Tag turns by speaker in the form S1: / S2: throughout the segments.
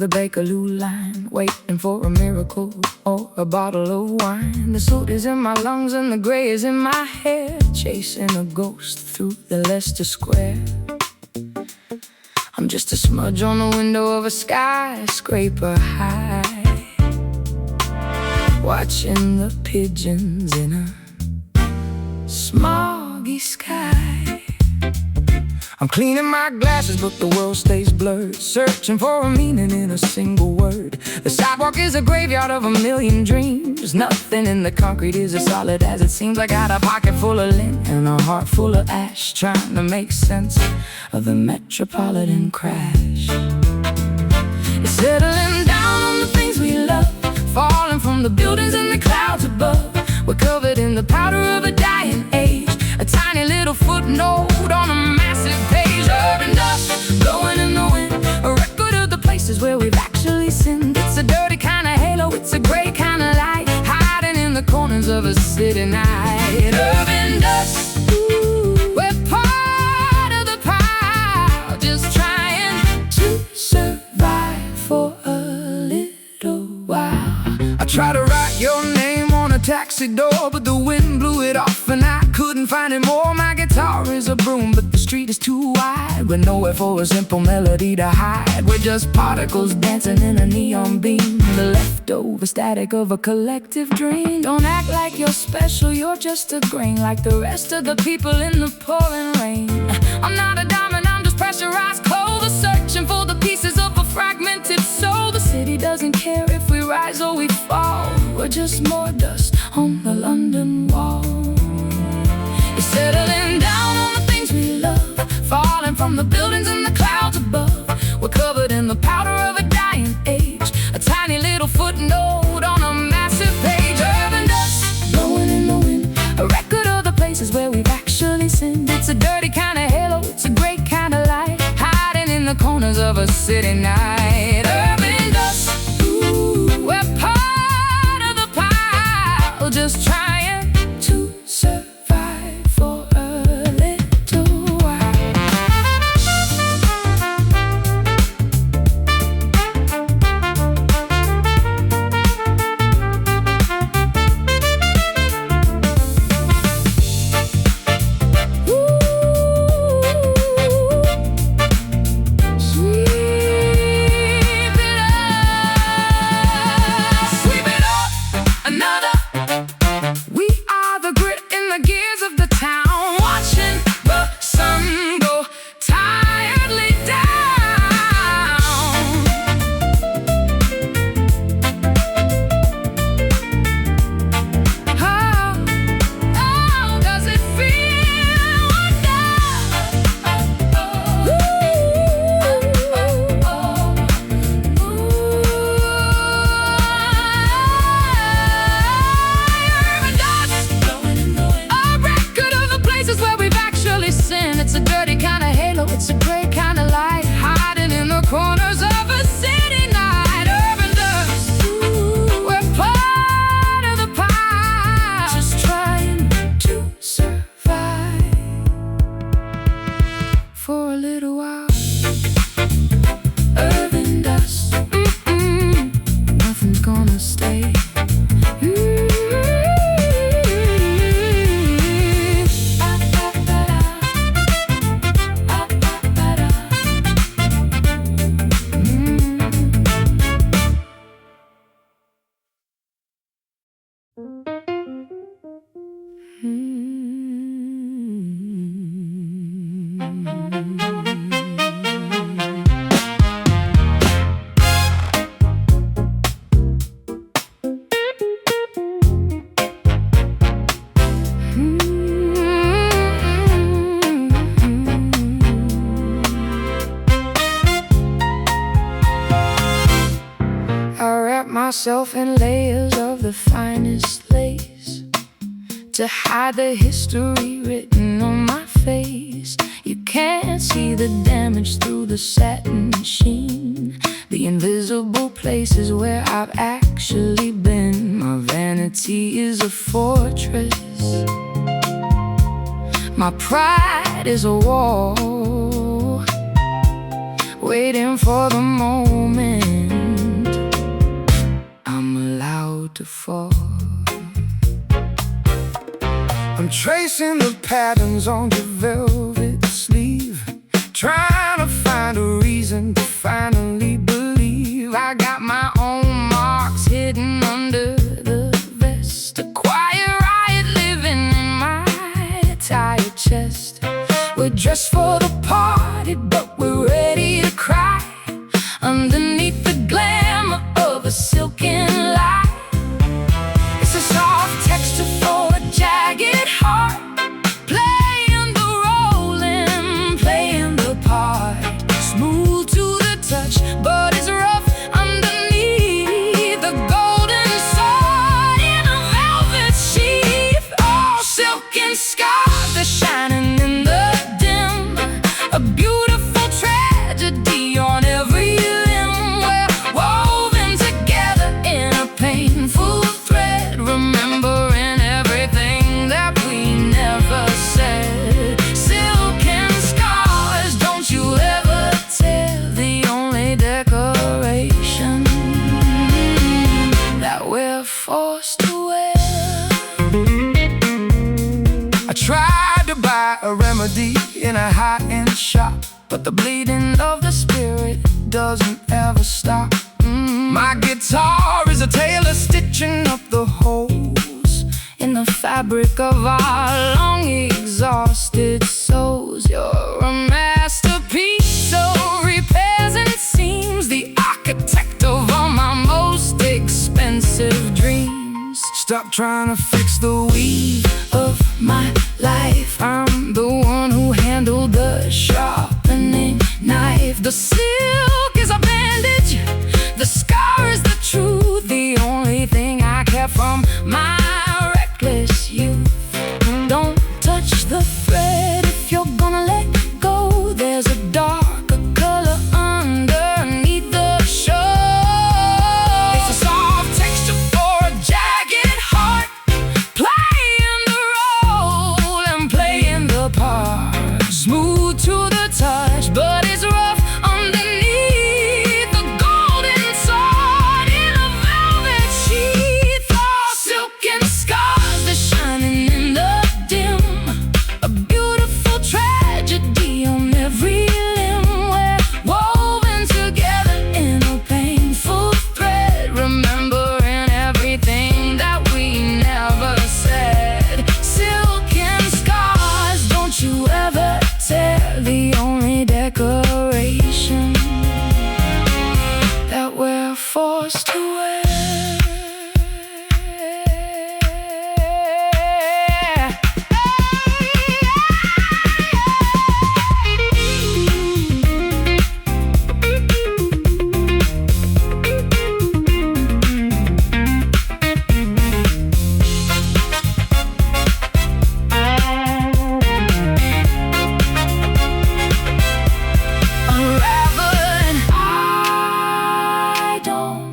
S1: the Bakerloo line, waiting for a miracle or a bottle of wine. The soot is in my lungs and the gray is in my hair, chasing a ghost through the Leicester Square. I'm just a smudge on the window of a skyscraper high, watching the pigeons in a smoggy sky. I'm cleaning my glasses, but the world stays blurred, searching for a meaning in a single word. The sidewalk is a graveyard of a million dreams. Nothing in the concrete is as solid as it seems. I got a pocket full of lint and a heart full of ash, trying to make sense of the metropolitan crash. It's settling down on the things we love, falling from the buildings and the clouds above. We're covered in the powder of a dying age, a tiny little footnote on a massive page. Urban dust blowing in the wind, a record of the places where we've actually sinned. It's a dirty kind of halo, it's a gray kind of light, hiding in the corners of a city night. Urban dust, ooh, we're part of the pile, just trying to survive for a little while. I try to write your name on a taxi door, but the wind blew it off and I couldn't find it more. My guitar is a broom, but the street is too wide, with nowhere for a simple melody to hide. We're just particles dancing in a neon beam, the leftover static of a collective dream. Don't act like you're special, you're just a grain, like the rest of the people in the pouring rain. I'm not a diamond, I'm just pressurized coal, the searching for the pieces of a fragmented soul. The city doesn't care if we rise or we fall, we're just more dust on the London wall. It's settling down on the things we love, falling from the buildings and the clouds above. We're covered in the powder of a dying age, a tiny little footnote on a massive page. Urban dust blowing in the wind, a record of the places where we've actually sinned. It's a dirty kind of halo, it's a great kind of light, hiding in the corners of a city night. Urban dust, ooh, we're part of the pile, just trying to survive for a little while. Sweep it up, another. We are the grit in the gears of the town, watching the sun go tiredly down. Oh, does it feel urban dust blowing in the wind, a record of the places where we've actually sinned. It's a dirty kind of halo, it's a gray kind of light, hiding in the corners of a city night. Urban dust, ooh, we're part of the pile, just trying to survive for a little while. Urban dust, nothing's gonna stay. I wrap myself in layers of the finest lace to hide the history written on my face. You can't see the damage through the satin sheen, the invisible places where I've actually been. My vanity is a fortress, my pride is a wall, waiting for the moment to fall. I'm tracing the patterns on your velvet sleeve, trying to find a reason to finally believe. I got my own marks hidden under the vest, a quiet riot living in my tired chest. We're dressed for the party, but we're ready to cry underneath the glamour of a silken lie. It's a soft texture for a jagged heart, playing the role and playing the part. Smooth to the touch, but it's rough underneath. The golden sword in a velvet sheath. Oh, silken scars, they're shining in the dim. A beautiful tragedy on every limb. We're woven together in a painful thread, remembering everything that we never said. Silken scars, don't you ever tear, the only decoration that we're forced to wear. I tried to buy a remedy in a high-end shop, but the bleeding of the spirit doesn't ever stop. My guitar is a tailor stitching up the holes in the fabric of our long exhausted souls. You're a masterpiece of repairs and seams, the architect of all my most expensive dreams. Stop trying to fix the weave of my life. I'm the one who handled the sharpening knife. The silk is a bandage, the scar is the truth, the only thing I kept from my reckless youth. Don't touch the thread if you're gonna let go. There's a darker color underneath the show. It's a soft texture for a jagged heart, playing the role and playing the part. Smooth to the touch, but it's rough underneath. The golden sword in a velvet sheath. Oh, silken scars, they're shining in the dim. A beautiful tragedy on every limb. We're woven together in a painful thread, remembering everything that we never said. Silken scars, don't you ever tear, the only decoration that we're forced to wear. Unraveling,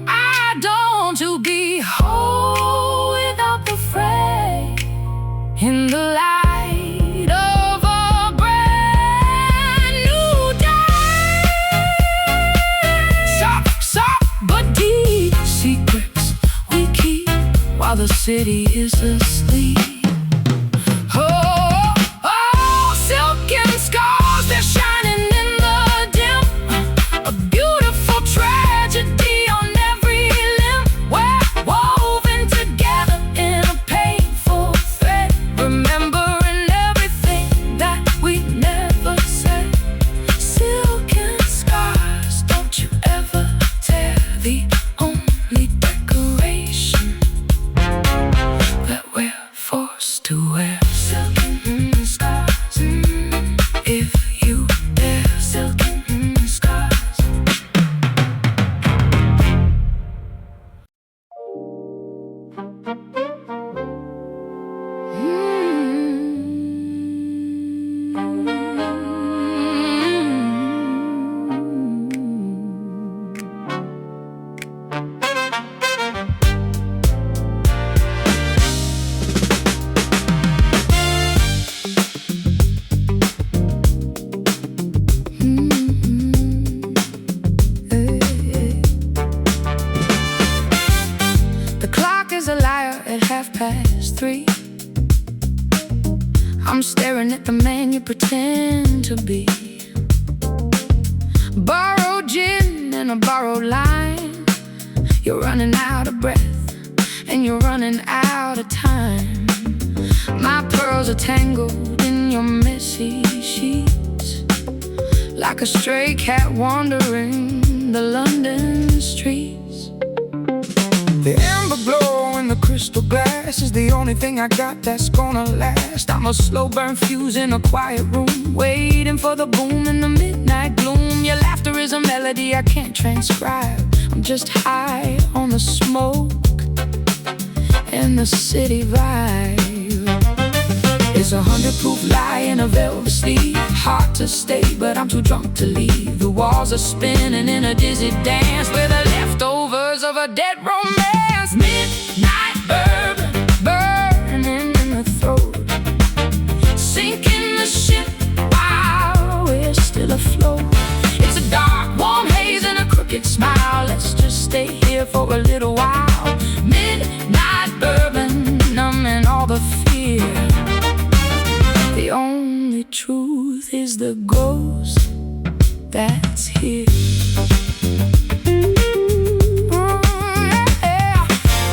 S1: I don't to be whole without the fray. In the light of a brand new day, soft but deep secrets we keep while the city is asleep. Oh, oh, silken scars, they're shining in the dim. A beautiful tragedy on every limb. We're woven together in a painful thread, remembering everything that we never said. Silken scars, don't you ever tear, the only decoration that we're forced to wear. Silken scars, if you dare. Silken scars. I'm staring at the man you pretend to be. Borrowed gin and a borrowed line. You're running out of breath and you're running out of time. My pearls are tangled in your messy sheets, like a stray cat wandering the London streets. The amber glow in the crystal glass is the only thing I got that's gonna last. I'm a slow burn fuse in a quiet room, waiting for the boom in the midnight gloom. Your laughter is a melody I can't transcribe. I'm just high on the smoke and the city vibe. It's 100 proof lie in a velvet sleeve. Hard to stay, but I'm too drunk to leave. The walls are spinning in a dizzy dance. We're the leftovers of a dead romance. Midnight bourbon burning in the throat, sinking the ship while we're still afloat. It's a dark, warm haze and a crooked smile. Let's just stay here for a little while. Midnight bourbon, numbing all the fear. The only truth is the ghost that's here. Yeah.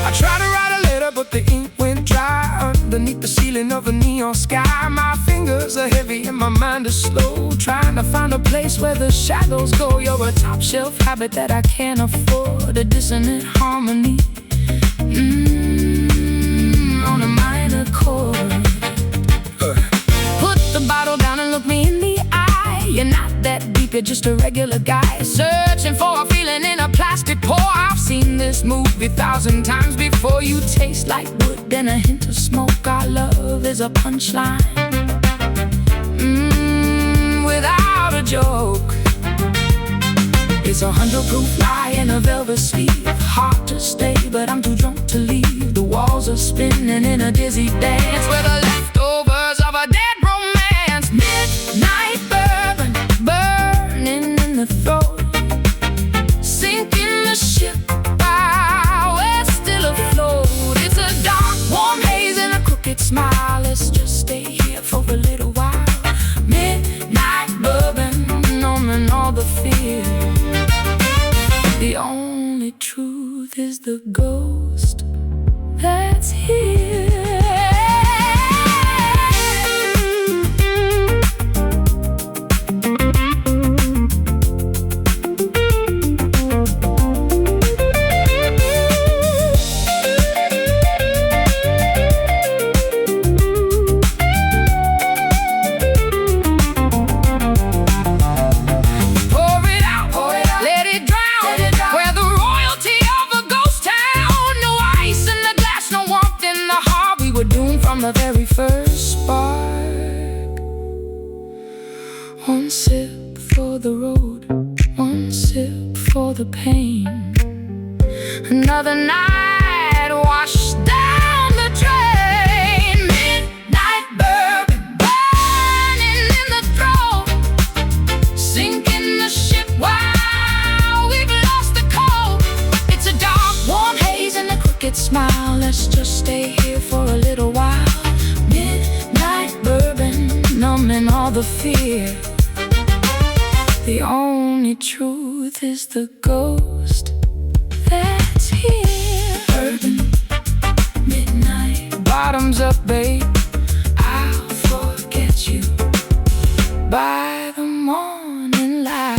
S1: I tried to write a letter, but the ink went dry underneath the ceiling of a neon sky. My fingers are heavy and my mind is slow, trying to find a place where the shadows go. You're a top shelf habit that I can't afford, a dissonant harmony on a minor chord. Put the bottle down and look me in the eye. You're not that deep, you're just a regular guy, searching for a feeling in a plastic pour. I've seen this movie 1,000 times before. You taste like wood and a hint of smoke. Our love is a punchline without a joke. It's 100 proof lie in a velvet sleeve. Hard to stay, but I'm too drunk to leave. The walls are spinning in a dizzy dance. We're the leftovers of a dead romance. Midnight bourbon burning in the throat, sinking the ship while we're still afloat. It's a dark, warm haze and a crooked smile. Let's just stay here for a little while. Midnight bourbon, numbing all the fear. The only truth is the ghost that's here. From the very first spark. One sip for the road, one sip for the pain. Another night washed down the drain. Midnight bourbon burning in the throat, sinking the ship while we've lost the cold. It's a dark, warm haze and a crooked smile. Let's just stay here for a little while. Midnight bourbon, numbing all the fear. The only truth is the ghost that's here. Bourbon, midnight, bottoms up, babe. I'll forget you by the morning light.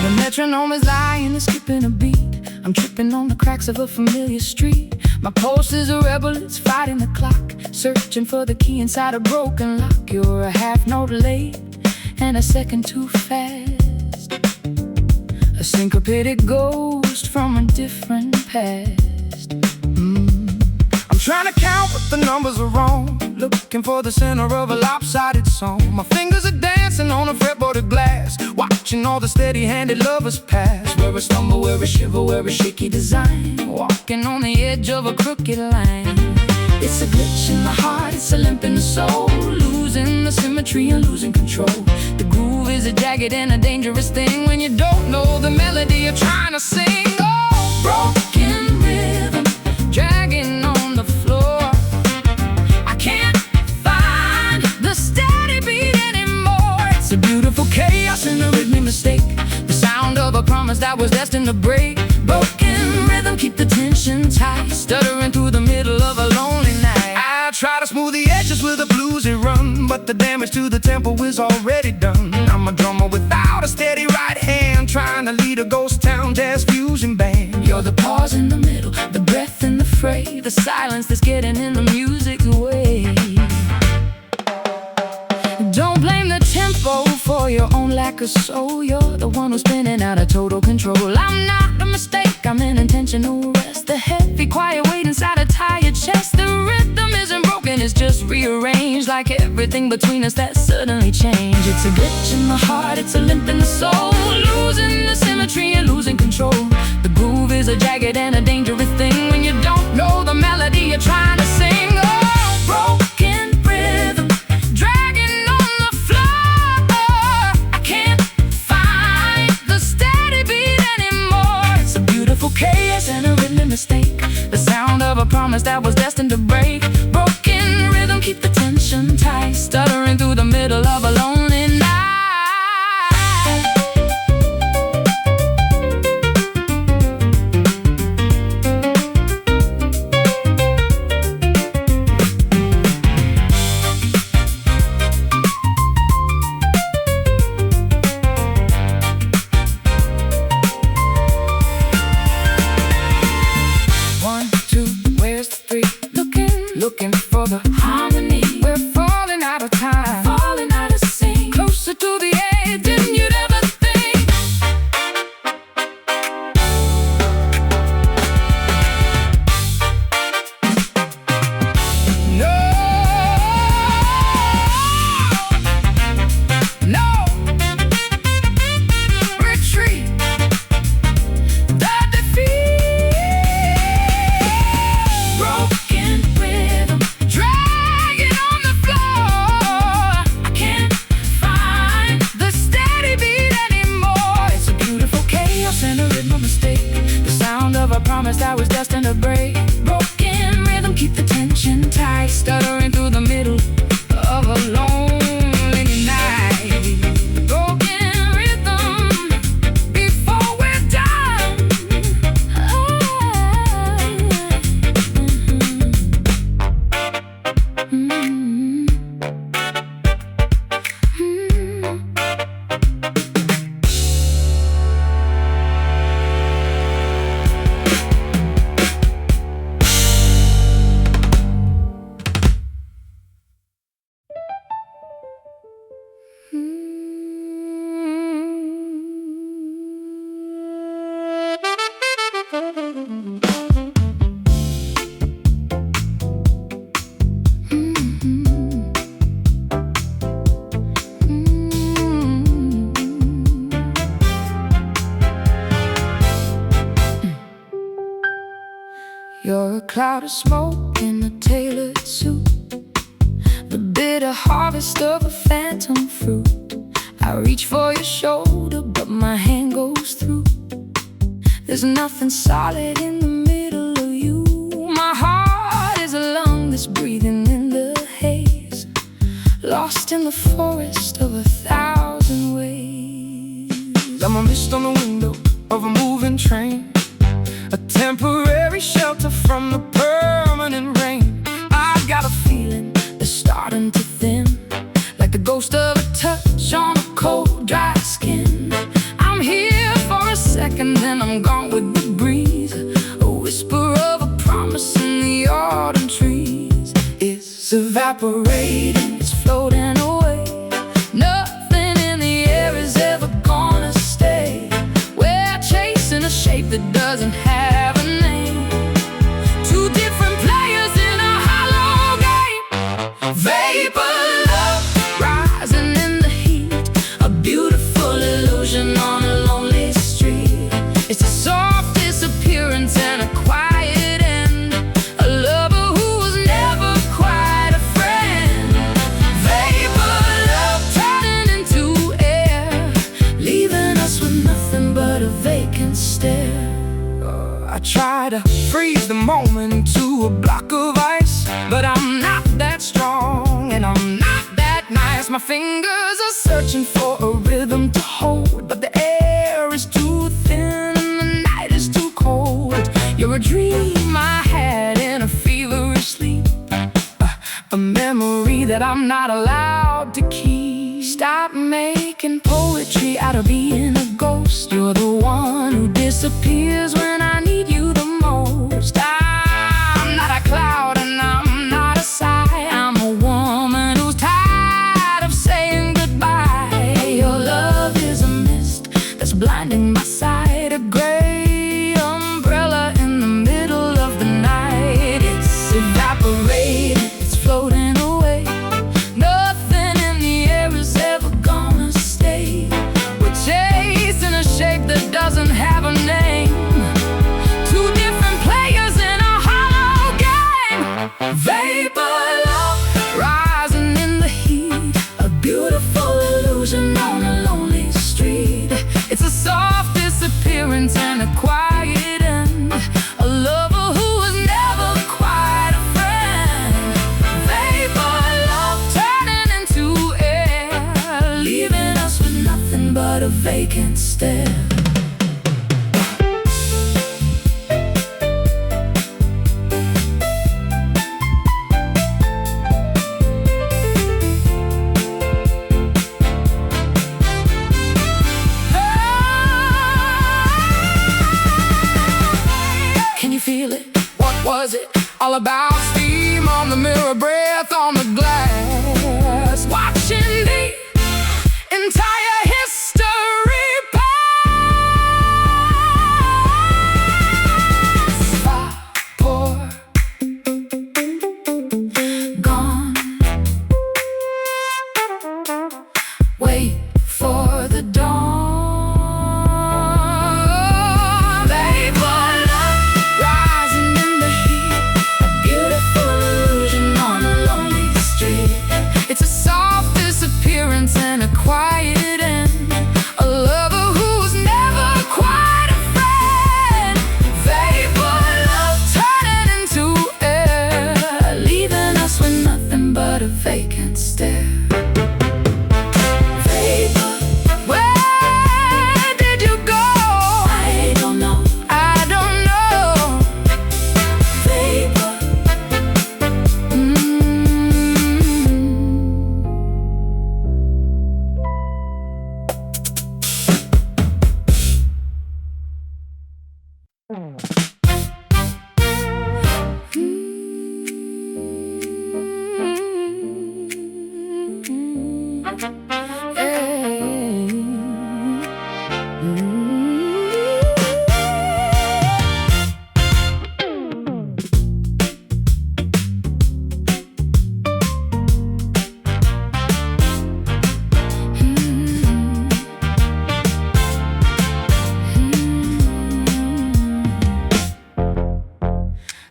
S1: The metronome is lying and skipping a beat. I'm tripping on the cracks of a familiar street. My pulse is a rebel, it's fighting the clock, searching for the key inside a broken lock. You're a half note late and a second too fast, a syncopated ghost from a different past. I'm trying to count but the numbers are wrong, looking for the center of a lopsided song. My fingers are dancing on a fretboard of glass, watching all the steady-handed lovers pass. Where a stumble, where a shiver, where a shaky design, walking on the edge of a crooked line. It's a glitch in the heart, it's a limp in the soul, losing the symmetry and losing control. The groove is a jagged and a dangerous thing when you don't know the melody you're trying to sing. Oh, broken rhythm, dragging on the floor. I can't find the steady beat anymore. It's a beautiful chaos and a rhythmic mistake, the sound of a promise that was destined to break. Broken rhythm, keep the tension tight, stuttering through the middle of a lonely night. I try to smooth the edges with a bluesy run, but the damage to the tempo is already done. I'm a drummer without a steady right hand, trying to lead a ghost town jazz fusion band. You're the pause in the middle, the breath in the fray, the silence that's getting in the music's way. Don't blame the tempo for your own lack of soul. You're the one who's spinning out of total control. I'm not a mistake, I'm an intentional rest, the heavy quiet weight inside a tired chest. The rhythm isn't broken, it's just rearranged, like everything between us that suddenly changed. It's a glitch in the heart, it's a limp in the soul, losing the symmetry and losing control. The groove is a jagged and a dangerous thing when you don't know the melody you're trying to sing. Oh, broken rhythm, dragging on the floor. I can't find the steady beat anymore. It's a beautiful chaos and a rhythmic mistake, the sound of a promise that was destined to break. Broken rhythm, keep the tension tight, stuttering through the middle of a lonely night. Looking for the harmony, we're falling out of time, falling out of sync, closer to the edge than you'd ever think. No, no, retreat, the defeat. Broken rhythm, dragging on the floor. I can't find the steady beat anymore. It's a beautiful chaos and a rhythm mistake, the sound of a promise that was destined to break. Broken rhythm, keep the tension tight, stuttering through the middle of a lonely night. Broken rhythm, before we're done. You're a cloud of smoke in a tailored suit, the bitter harvest of a phantom fruit. I reach for your shoulder, but my hand goes through. There's nothing solid in the middle of you. My heart is a lung that's breathing in the haze, lost in the forest of 1,000 ways. I'm a mist on the window of a moving train, a temporary shelter from the permanent rain. I've got a feeling that's starting to thin, like the ghost of a touch on a cold, dry skin. I'm here for a second, then I'm gone with the breeze, a whisper of a promise and It's evaporating, it's floating away. Nothing in the air is ever gonna stay. We're chasing a shape that doesn't have a name. Two different players in a hollow game. Vapor love, rising in the heat. A beautiful illusion on a lonely street. It's a soft disappearance and a quiet end. A lover who was never quite a friend. Vapor love turning into air, leaving us with nothing but a vacant stare. I try to freeze the moment into a block of ice, but I'm not that strong and I'm not that nice. My fingers are searching for a rhythm to hold, but the air is too thin and the night is too cold. You're a dream I had in a feverish sleep, a memory that I'm not allowed to keep. Stop making poetry out of being a ghost. You're the one who disappears when I need you the most. I'm not a cloud and I'm not a sigh. I'm a woman who's tired of saying goodbye. Your love is a mist that's blinding my sight, a gray umbrella in the middle of the night. It's evaporating, it's floating away. Nothing in the air is ever gonna stay. We're chasing a shape that doesn't have a name. Two different players in a hollow game. Vapor love, rising in the heat. A beautiful illusion on a lonely street. It's a soft disappearance and a quiet end. A lover who was never quite a friend. Vapor love turning into air, leaving us with nothing but a vacant stare. Can you feel it? What was it all about? Steam on the mirror, breath on the glass. Watching the entire history pass. Vapor, gone. Wait for the dawn. It's a soft disappearance and a quiet end. A lover who's never quite a friend. Vapor love turning into air, leaving us with nothing but a vacant stare. Vapor, where did you go? I don't know, I don't know. Vapor,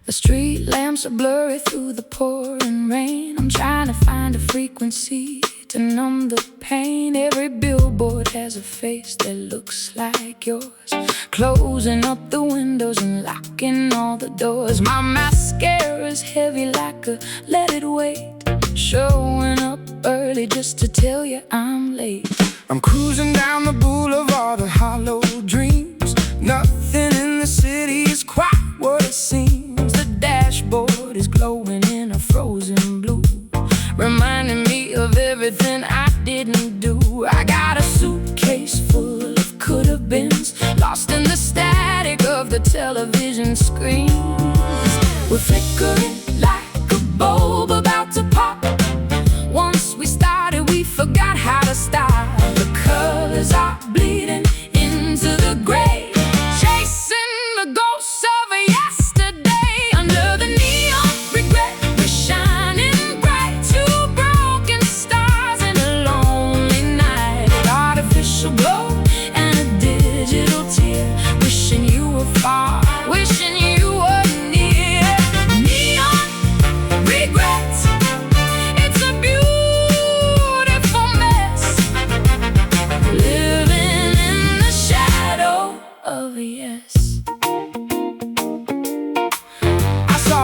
S1: the street lamps are blurry through the pouring rain. I'm trying to find a frequency to numb the pain. Every billboard has a face that looks like yours, closing up the windows and locking all the doors. My mascara's heavy like a let it wait, showing up early just to tell you I'm late. I'm cruising down the boulevard of hollow dreams. Nothing in the city is quite what it seems. The dashboard is glowing in a frozen blue, reminding me of everything I didn't do. I got a suitcase full of could-have-beens, lost in the static of the television screens. We're flickering like a bulb about to pop.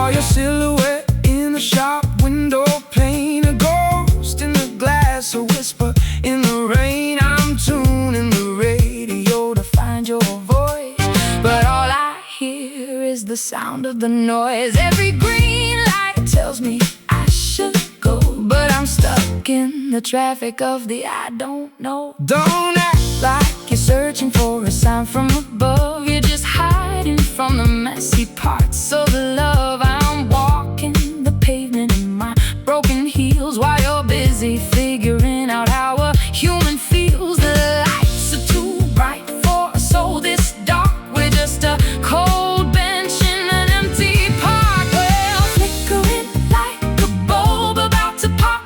S1: Saw your silhouette in the shop window pane, a ghost in the glass, a whisper in the rain. I'm tuning the radio to find your voice, but all I hear is the sound of the noise. Every green light tells me I should go, but I'm stuck in the traffic of the I don't know. Don't act like you're searching for a sign from above. You're just hiding from the messy parts of the love. I'm walking the pavement in my broken heels while you're busy figuring out how a human feels. The lights are too bright for a soul this dark. We're just a cold bench in an empty park. Well, flickering like a bulb about to pop.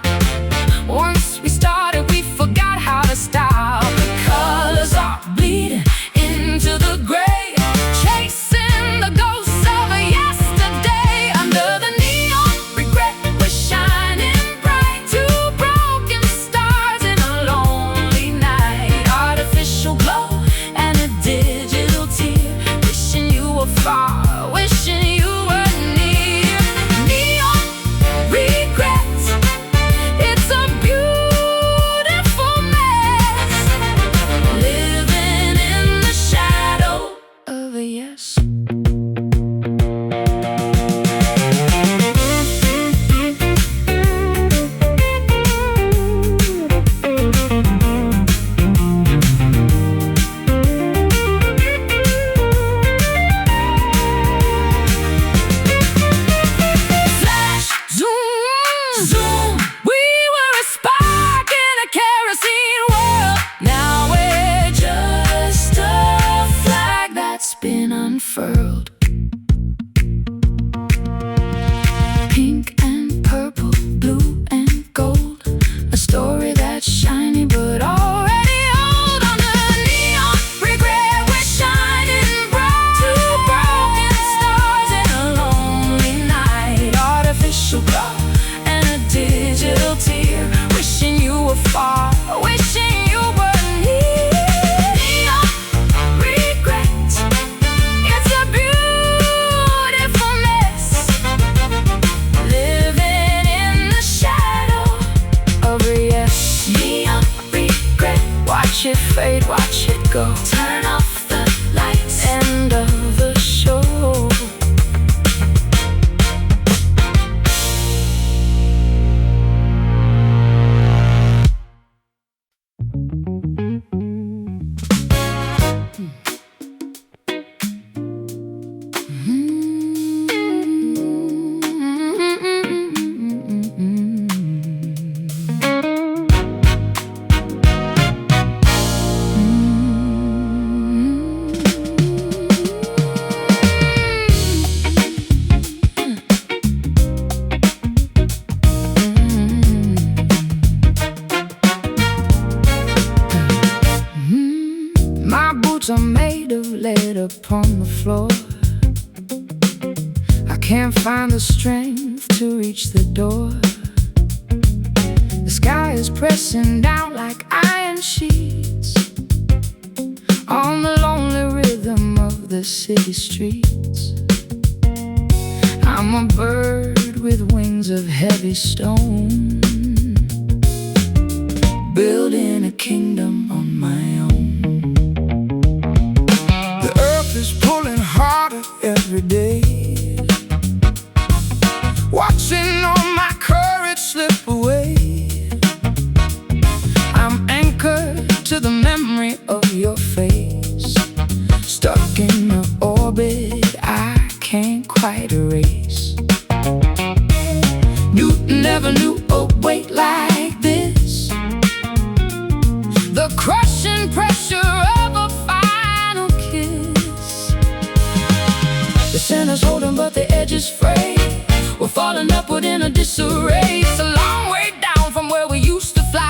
S1: Once we started, we forgot how to stop. The colors are bleeding into the gray, chasing the ghosts of a yesterday. Under the neon regret, we're shining bright. Two broken stars in a lonely night. Artificial glow and a digital tear, wishing you were far, wishing you were near. Neon regret, it's a beautiful mess, living in the shadow of a yes. Flash, zoom, zoom. We were a spark in a kerosene world. Now we're just a flag that's been unfurled. Pink and purple, blue and gold, a story that's shiny but already old. On the neon regret, we're shining bright. Two broken stars in a lonely night. Artificial glow and a digital tear, wishing you were far, wishing you were near. Neon regret, it's a beautiful mess, living in the shadow of a yes. Neon regret, watch it fade, watch it go. Turn off the lights, end of the show. My boots are made of lead upon the floor. I can't find the strength to reach the door. The sky is pressing down like iron sheets on the lonely rhythm of the city streets. I'm a bird with wings of heavy stone, building a kingdom on my own. The earth is pulling harder every day, watching all my courage slip away. I'm anchored to the memory of your face, stuck in an orbit I can't quite erase. Newton never knew a weight like this, the crushing pressure of a final kiss. The center's holding but the edge is frayed. We're falling upward in a disarray. It's a long way down from where we used to fly.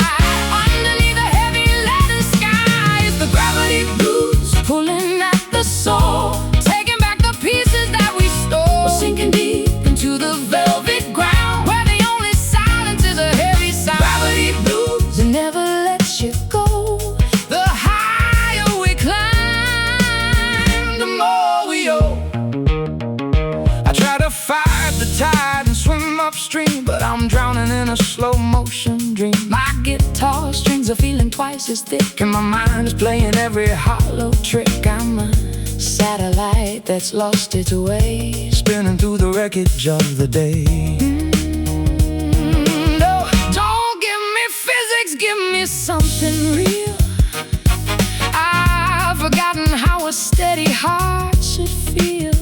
S1: Underneath the heavy leaden sky is the gravity blues pulling at the soul, taking back the pieces that we stole. We're sinking deep into the velvet ground, where the only silence is a heavy sound. Gravity blues, it never lets you go. The higher we climb, the more we owe. I try to fight grab the tide and swim upstream, but I'm drowning in a slow motion dream. My guitar strings are feeling twice as thick, and my mind is playing every hollow trick. I'm a satellite that's lost its way, spinning through the wreckage of the day. No, don't give me physics, give me something real. I've forgotten how a steady heart should feel.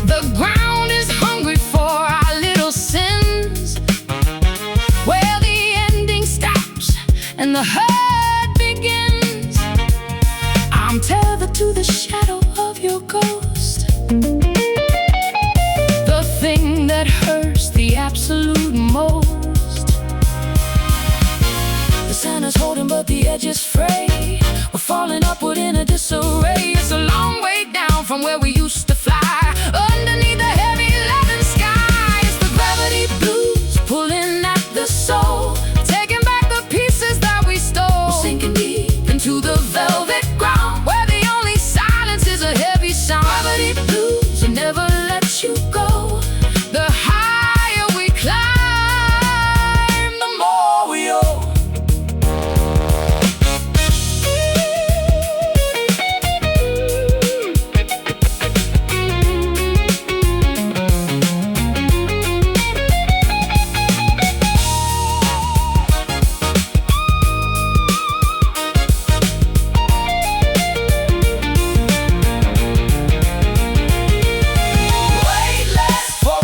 S1: The ground is hungry for our little sins, where the ending stops and the hurt begins. I'm tethered to the shadow of your ghost, the thing that hurts the absolute most. The center's holding but the edge is frayed. We're falling upward in a disarray. It's a long way down from where we used to fly, underneath the heavy leaden sky. It's the gravity blues pulling at the soul, taking back the pieces that we stole. We're sinking deep into the velvet ground, where the only silence is a heavy sound. Gravity blues, it never lets you go. The higher we climb, the more we owe.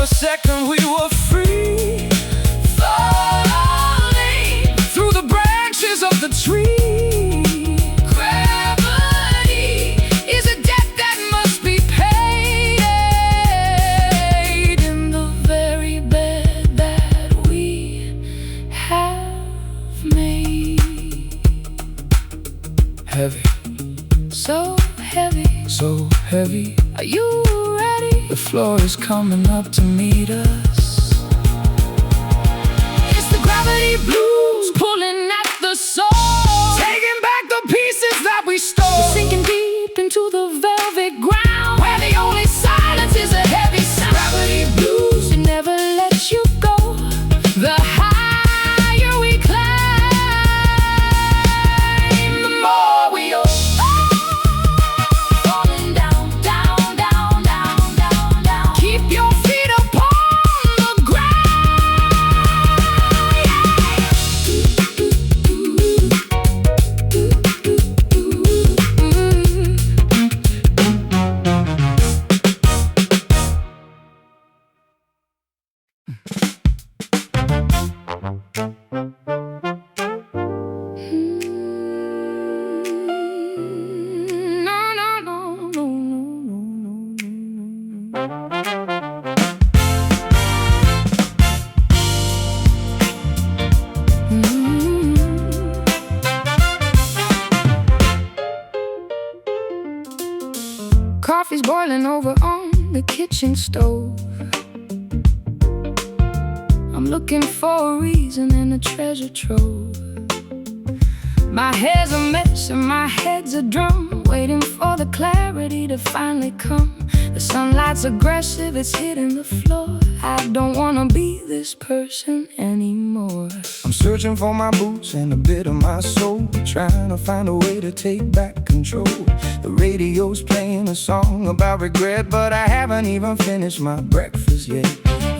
S1: Second we were free, falling through the branches of the tree. Gravity is a debt that must be paid in the very bed that we have made. Heavy, so heavy, so heavy. Are you ready? The floor is coming up to meet us. It's the gravity blues pulling at the soul, taking back the pieces that we stole. We're sinking deep into the velvet ground, where the only silence is a heavy sound. Gravity blues, it never lets you go. The higher we climb, the more we owe. Coffee's boiling over on the kitchen stove. I'm looking for a reason in a treasure trove. My hair's a mess and my head's a drum, waiting for the clarity to finally come. The sunlight's aggressive, it's hitting the floor. I don't wanna be this person anymore. I'm searching for my boots and a bit of my soul, trying to find a way to take back control. The radio's playing a song about regret, but I haven't even finished my breakfast yet.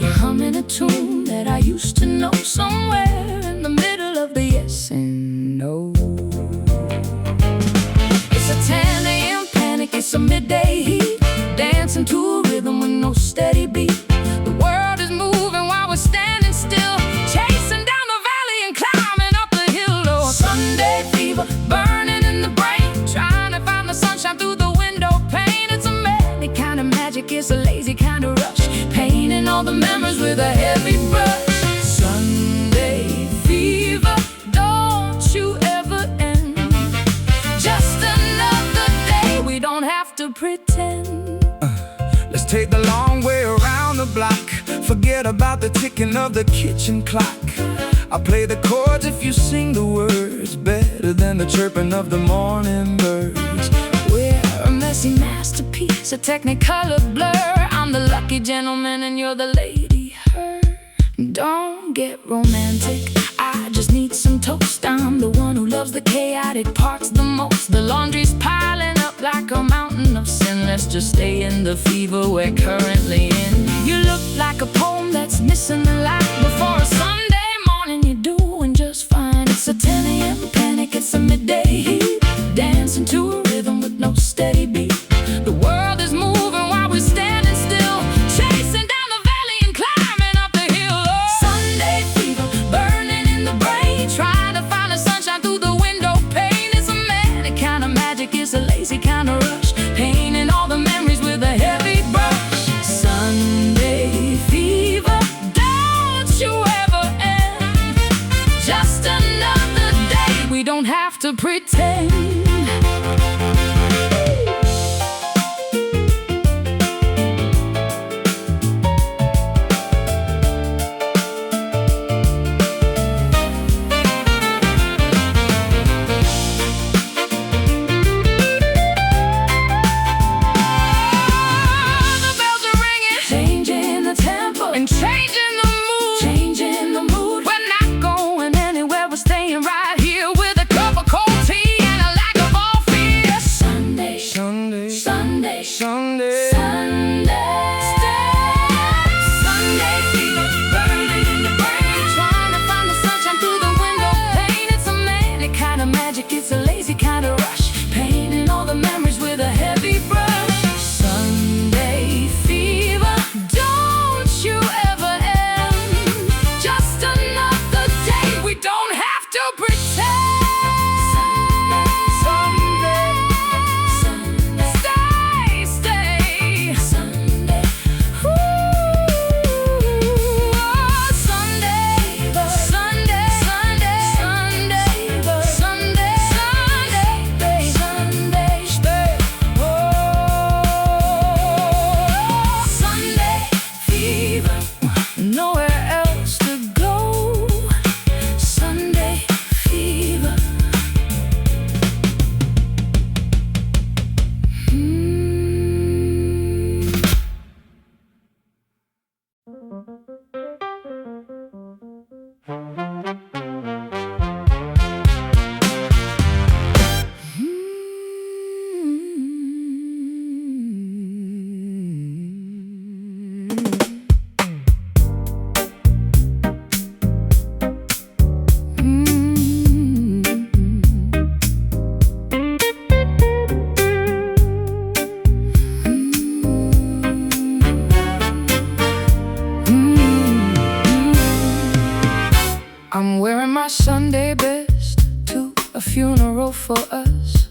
S1: You're humming a tune that I used to know, somewhere in the middle of the yes and no. It's a 10 a.m. panic, it's a midday heat, dancing to a rhythm with no steady beat. The world is moving while we're standing still, chasing down the valley and climbing up the hill. Oh, Sunday fever burning in the brain, trying to find the sunshine through the window pane. It's a many kind of magic, it's a lazy kind of rush, painting all the memories with a heavy brush. Sunday fever, don't you ever end. Just another day, we don't have to pretend. Let's take the long way around the block, forget about the ticking of the kitchen clock. I'll play the chords if you sing the words, better than the chirping of the morning birds. We're a messy masterpiece, a technicolor blur. I'm the lucky gentleman and you're the lady. Don't get romantic, I just need some toast. I'm the one who loves the chaotic parts the most. The laundry's piling up like a mountain of sin. Let's just stay in the fever we're currently in. You look like a poem that's missing the light. Before a Sunday morning you're doing just fine. It's a 10 a.m. panic, it's a midday heat. Dancing to a rhythm with no steady beat. The world is moving while we're standing still, chasing down the valley and climbing up the hill. Oh. Sunday fever burning in the brain, trying to find the sunshine through the window pane. It's a manic kind of magic, it's a lazy kind of rush, painting all the memories with a heavy brush. Sunday fever, don't you ever end. Just another day, we don't have to pretend. And changing the mood. We're not going anywhere, we're staying right here with a cup of cold tea and a lack of all fear. Sunday, Sunday, Sunday, Sunday, Sunday, Sunday fever burning in the brain, trying to find the sunshine through the window pane. It's a manic kind of magic, it's a lazy kind of rush, painting all the memories with a heavy brush. Sunday fever, don't you ever end. Just another day, we don't have to pretend. Sunday, Sunday, Sunday, stay, Sunday. Ooh, Sunday, Sunday, Sunday, Sunday, Sunday, Sunday, Sunday, stay. Oh, Sunday fever, nowhere else to go. Sunday fever. I'm wearing my Sunday best to a funeral for us,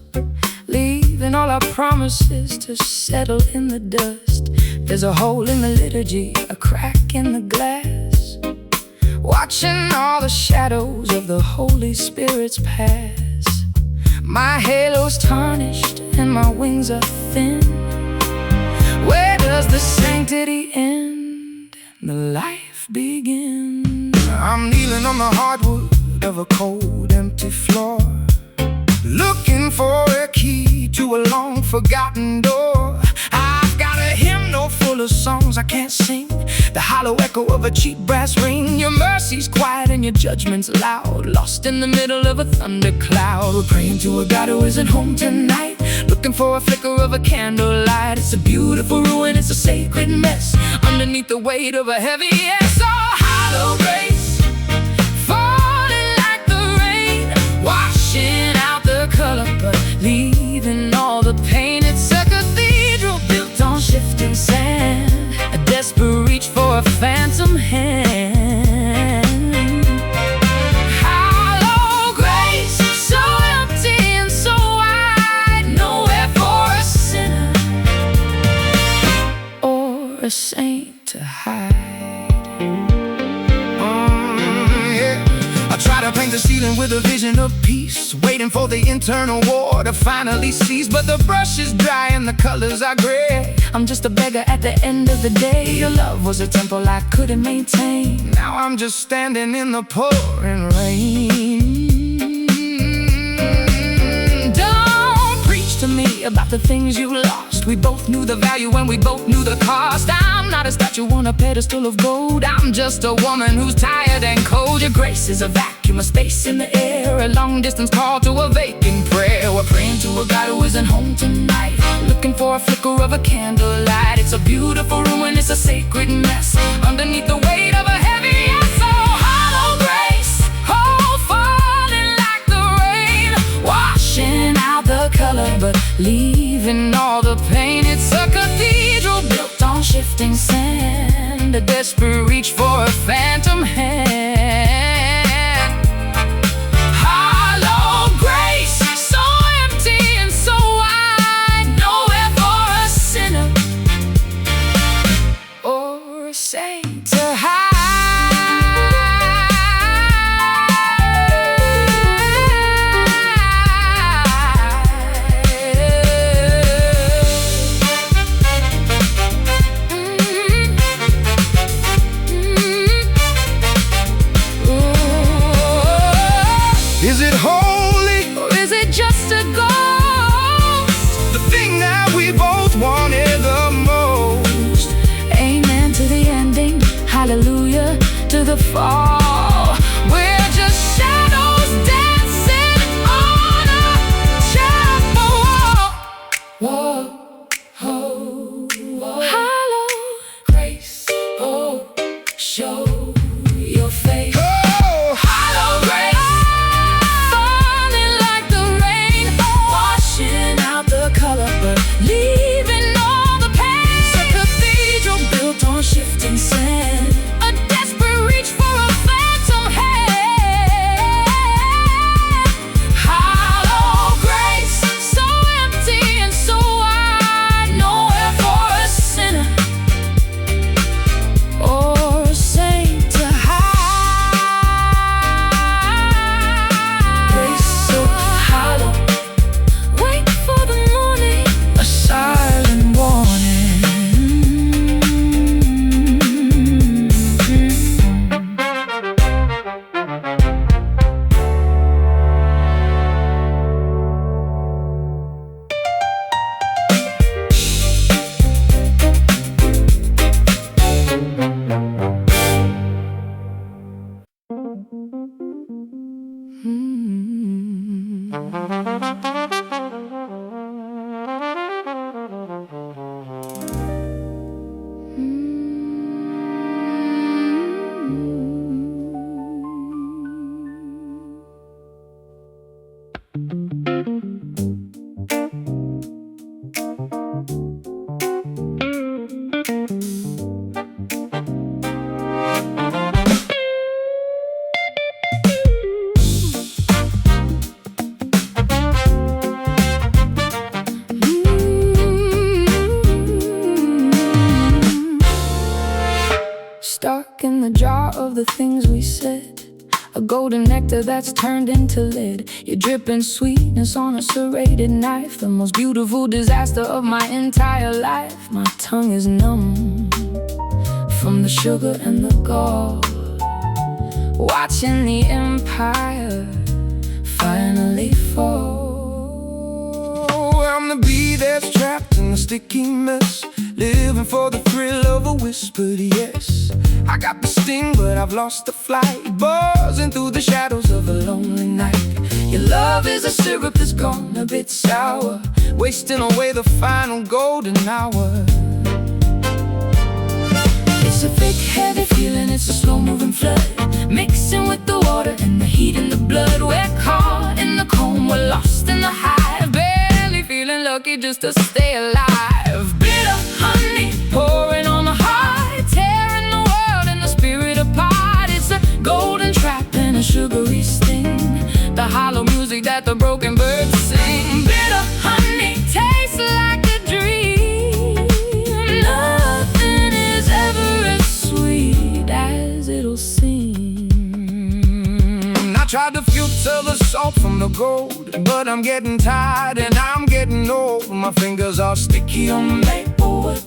S1: leaving all our promises to settle in the dust. There's a hole in the liturgy, a crack in the glass, watching all the shadows of the Holy Spirit's pass. My halo's tarnished and my wings are thin. Where does the sanctity end and the life begin? I'm kneeling on the hardwood of a cold, empty floor, looking for a key to a long forgotten door. I've got a hymnal full of songs I can't sing, the hollow echo of a cheap brass ring. Your mercy's quiet and your judgment's loud, lost in the middle of a thundercloud. We're praying to a God who isn't home tonight, looking for a flicker of a candlelight. It's a beautiful ruin, it's a sacred mess, underneath the weight of a heavy yes. Oh, hollow grace, falling like the rain, washing out the color but leaving all the pain. It's a cathedral built on shifting sand, a desperate reach for a phantom hand. Hollow grace, so empty and so wide, nowhere for a sinner or a saint to hide. Try to paint the ceiling with a vision of peace, waiting for the internal war to finally cease. But the brush is dry and the colors are gray. I'm just a beggar at the end of the day. Your love was a temple I couldn't maintain. Now I'm just standing in the pouring rain. Don't preach to me about the things you lost, first. We both knew the value and we both knew the cost. I'm not a statue on a pedestal of gold. I'm just a woman who's tired and cold. Your grace is a vacuum, a space in the air, a long distance call to a vacant prayer. We're praying to a God who isn't home tonight, looking for a flicker of a candlelight. It's a beautiful room and it's a sacred mess underneath the weight of a heavy yes. So hollow grace, oh, falling like the rain, washing out the color but leaving all the pain. It's a cathedral built on shifting sand, a desperate reach for a phantom hand. Hollow grace, so empty and so wide, nowhere for a sinner or a saint to hide.
S2: Is it holy,
S1: Or is it just a ghost?
S2: the thing that we both wanted the most?
S1: Amen to the ending, hallelujah to the fall. We're just shadows dancing on a chapel wall. Whoa, hollow grace, oh, show your face.
S2: Oh,
S1: Hollow grace, falling like the rain, washing out the color but leaving all the pain. It's a cathedral built on shifting sand, a desperate reach for a phantom hand. Hollow grace, so empty and so wide, nowhere for a sinner or a saint to hide. Grace so hollow, wait for the morning, a silent warning. Stuck in the jar of the things we said, a golden nectar that's turned into lead. You're dripping sweetness on a serrated knife, the most beautiful disaster of my entire life. My tongue is numb from the sugar and the gall, watching the empire finally fall.
S2: I'm the bee that's trapped in the sticky mess, living for the thrill of a whispered yes. I got the sting, but I've lost the flight, buzzing through the shadows of a lonely night. Your love is a syrup that's gone a bit sour, wasting away the final golden hour.
S1: It's a thick, heavy feeling, it's a slow-moving flood, mixing with the water and the heat in the blood. We're caught in the comb, we're lost in the hive, barely feeling lucky just to stay alive. Bitter honey pouring on the heart, tearing the world and the spirit apart. It's a golden trap and a sugary sting, the hollow music that the broken birds sing. Bitter honey tastes like a dream, nothing is ever as sweet as it'll seem.
S2: I tried to filter the salt from the gold, but I'm getting tired and I'm getting old. My fingers are sticky on the maple wood,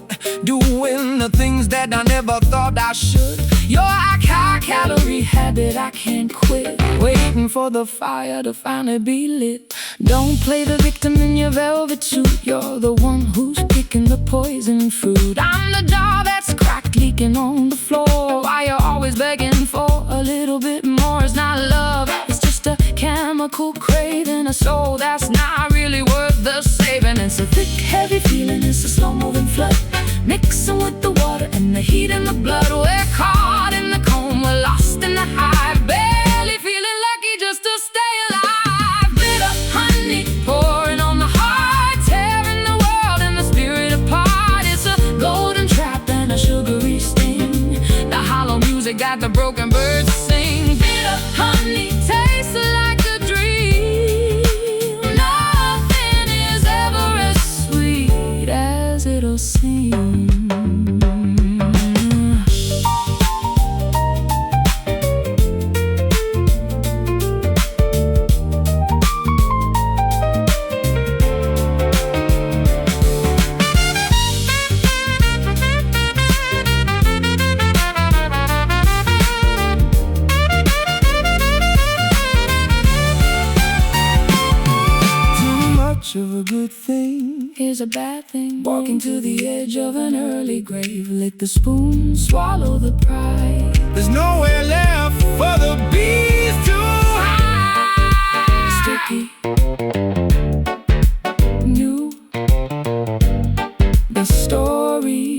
S2: doing the things that I never thought I should. You're a high-calorie habit I can't quit. Wait
S1: waiting for the fire to finally be lit. Don't play the victim in your velvet suit. You're the one who's picking the poison fruit. I'm the jar that's cracked, leaking on the floor. Why you're always begging for a little bit more? It's not love, it's just a chemical craving, a soul that's not really worth the saving. It's a thick, heavy feeling, it's a slow-moving flood, mixing with the water and the heat in the blood. We're caught in the comb, we're lost in the hive, barely feeling lucky just to stay alive. Bitter honey pouring on the heart, tearing the world and the spirit apart. It's a golden trap and a sugary sting, the hollow music got the broken birds sing. Bitter honey tastes like a dream. Nothing is ever as sweet as it'll seem.
S2: Of a good thing
S1: Here's a bad thing. Walking to the edge of an early grave. Lick the spoon, swallow the pride.
S2: there's nowhere left for the bees to hide.
S1: Sticky, new, the story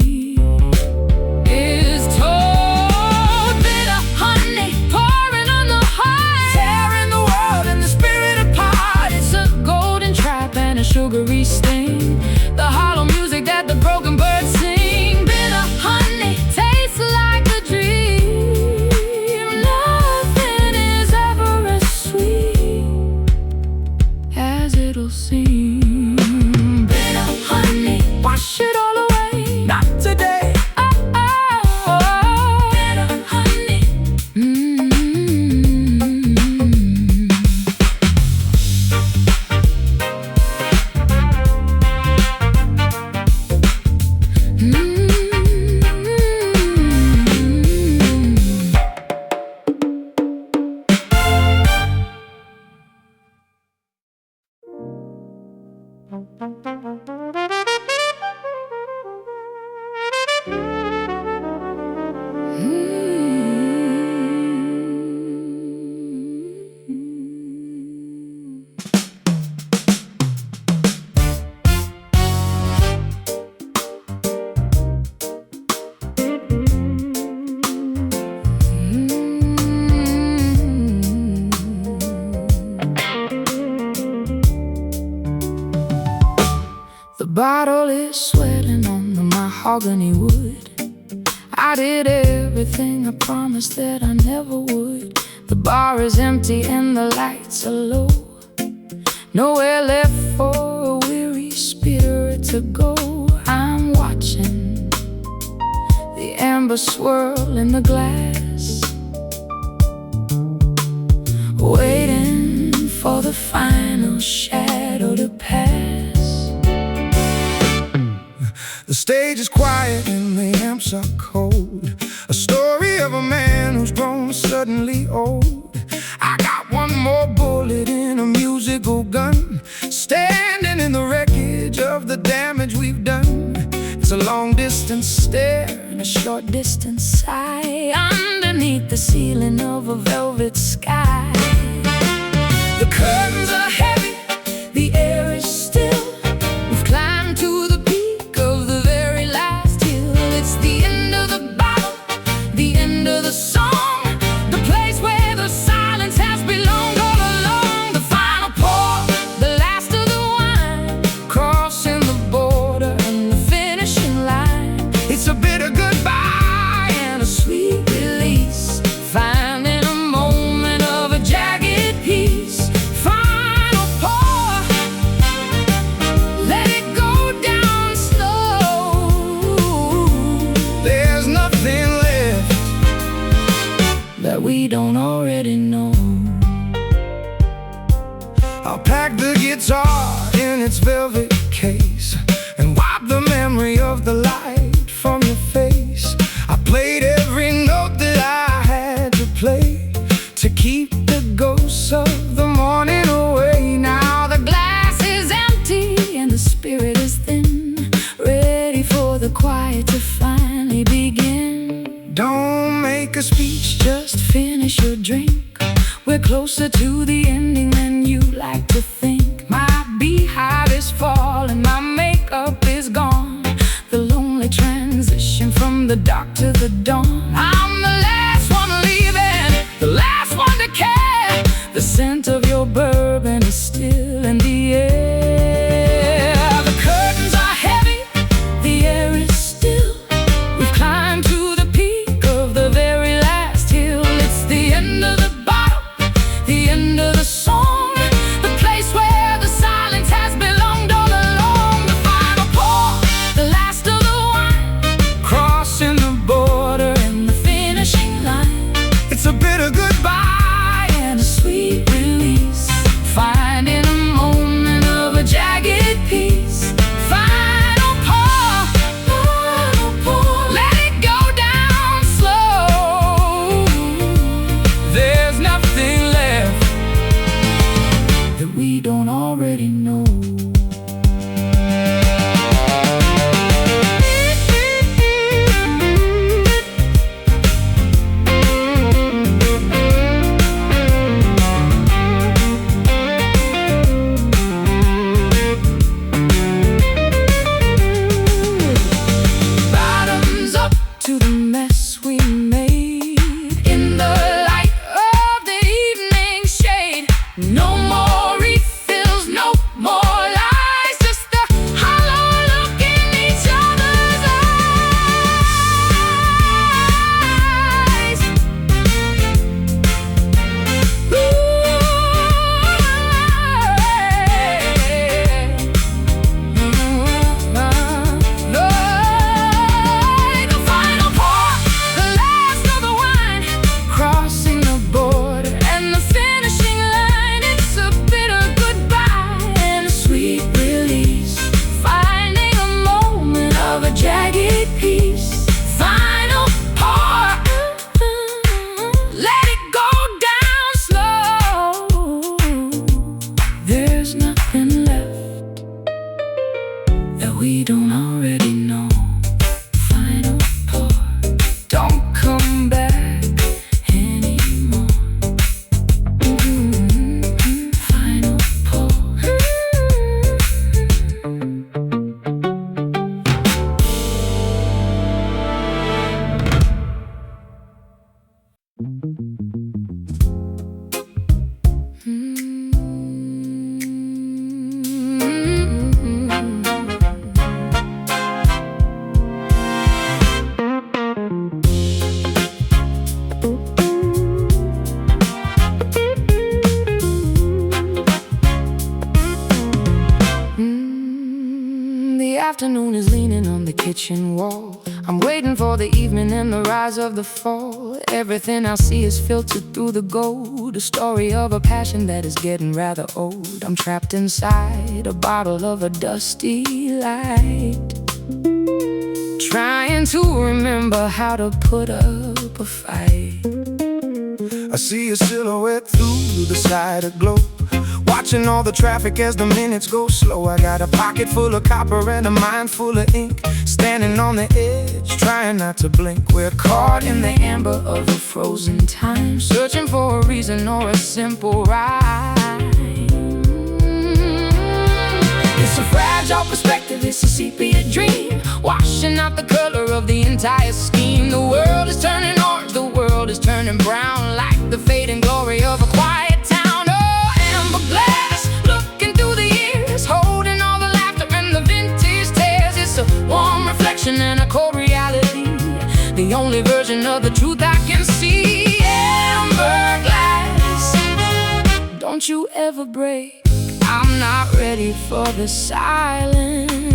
S1: is told. Bitter honey pouring on the heart,
S2: Tearing the world and the spirit apart.
S1: it's a golden trap and a sugary sting, the hollow music that the broken birds sing. Bitter honey tastes like a dream. Nothing is ever as sweet as it'll seem. Bitter honey, wash it all away.
S2: Not today.
S1: Bitter honey. The bottle is swelling on the mahogany wood. I did everything I promised that I never would. The bar is empty and the lights are low. Nowhere left for a weary spirit to go. I'm watching the amber swirl in the glass, waiting for the final shadow to pass.
S2: The stage is quiet and the amps are cold. A story of a man who's grown suddenly old. I got one more bullet in a musical gun, standing in the wreckage of the damage we've done. It's a long distance stare and a short distance sigh underneath the ceiling of a velvet sky. The curtains are heavy, the air is still. We've climbed to the peak of the very last hill. It's the end of the battle, the end of the song, the place where the silence has belonged all along. The final pour, the last of the wine, crossing the border and the finishing line. It's a bitter goodbye and a sweet release, finding a moment of a jagged piece. Final pour, let it go down slow. There's nothing left that we don't already know. I'll pack the guitar in its velvet case and wipe the memory of the light from your face. I played every note that I had to play to keep the ghosts make a speech,
S1: just finish your drink. We're closer to the ending than you like to think. My beehive is falling, my makeup is gone. The lonely transition from the dark to the dawn. I'm the last one leaving, the last one to care. The scent of your bourbon is still in the air. The curtains are heavy, the air is still. We've climbed to the peak of the very last hill. It's the end of the bottle, the end of the song, the place where the silence has belonged all along. The final pour, the last of the wine,
S2: crossing the border
S1: and the finishing line.
S2: It's a bitter goodbye
S1: and a sweet release, finding a moment of a jagged piece. Final pour, let it go down slow.
S2: There's nothing left
S1: that we don't already know.
S2: Bottoms up
S1: To the mess we made in the light of the evening shade. No more refills, no more lies, just the hollow look in each other's eyes. The final pour, the last of the wine, crossing the border and the finishing line. It's a bitter goodbye and a sweet release, finding a moment of a jagged piece. Final pour, let it go down slow. There's nothing left that we don't already know. Final pour, don't come back anymore. Final pour. The afternoon is leaning on the kitchen wall. I'm waiting for the evening and the rise of the fall. Everything I see is filtered through the gold, a story of a passion that is getting rather old. I'm trapped inside a bottle of a dusty light, trying to remember how to put up a fight.
S2: I see a silhouette through the side of glow, watching all the traffic as the minutes go slow. I got a pocket full of copper and a mind full of ink, standing on the edge, trying not to blink. We're caught in the amber of a frozen time,
S1: searching for a reason or a simple rhyme. It's a fragile perspective, it's a sepia dream, washing out the color of the entire scheme. The world is turning orange, the world is turning brown, like the fading glory of a quiet town. Oh, amber glass, looking through the years, holding all the laughter and the vintage tears. It's a warm reflection and a cold reality, the only version of the truth I can see. Amber glass, don't you ever break. I'm not ready for the silence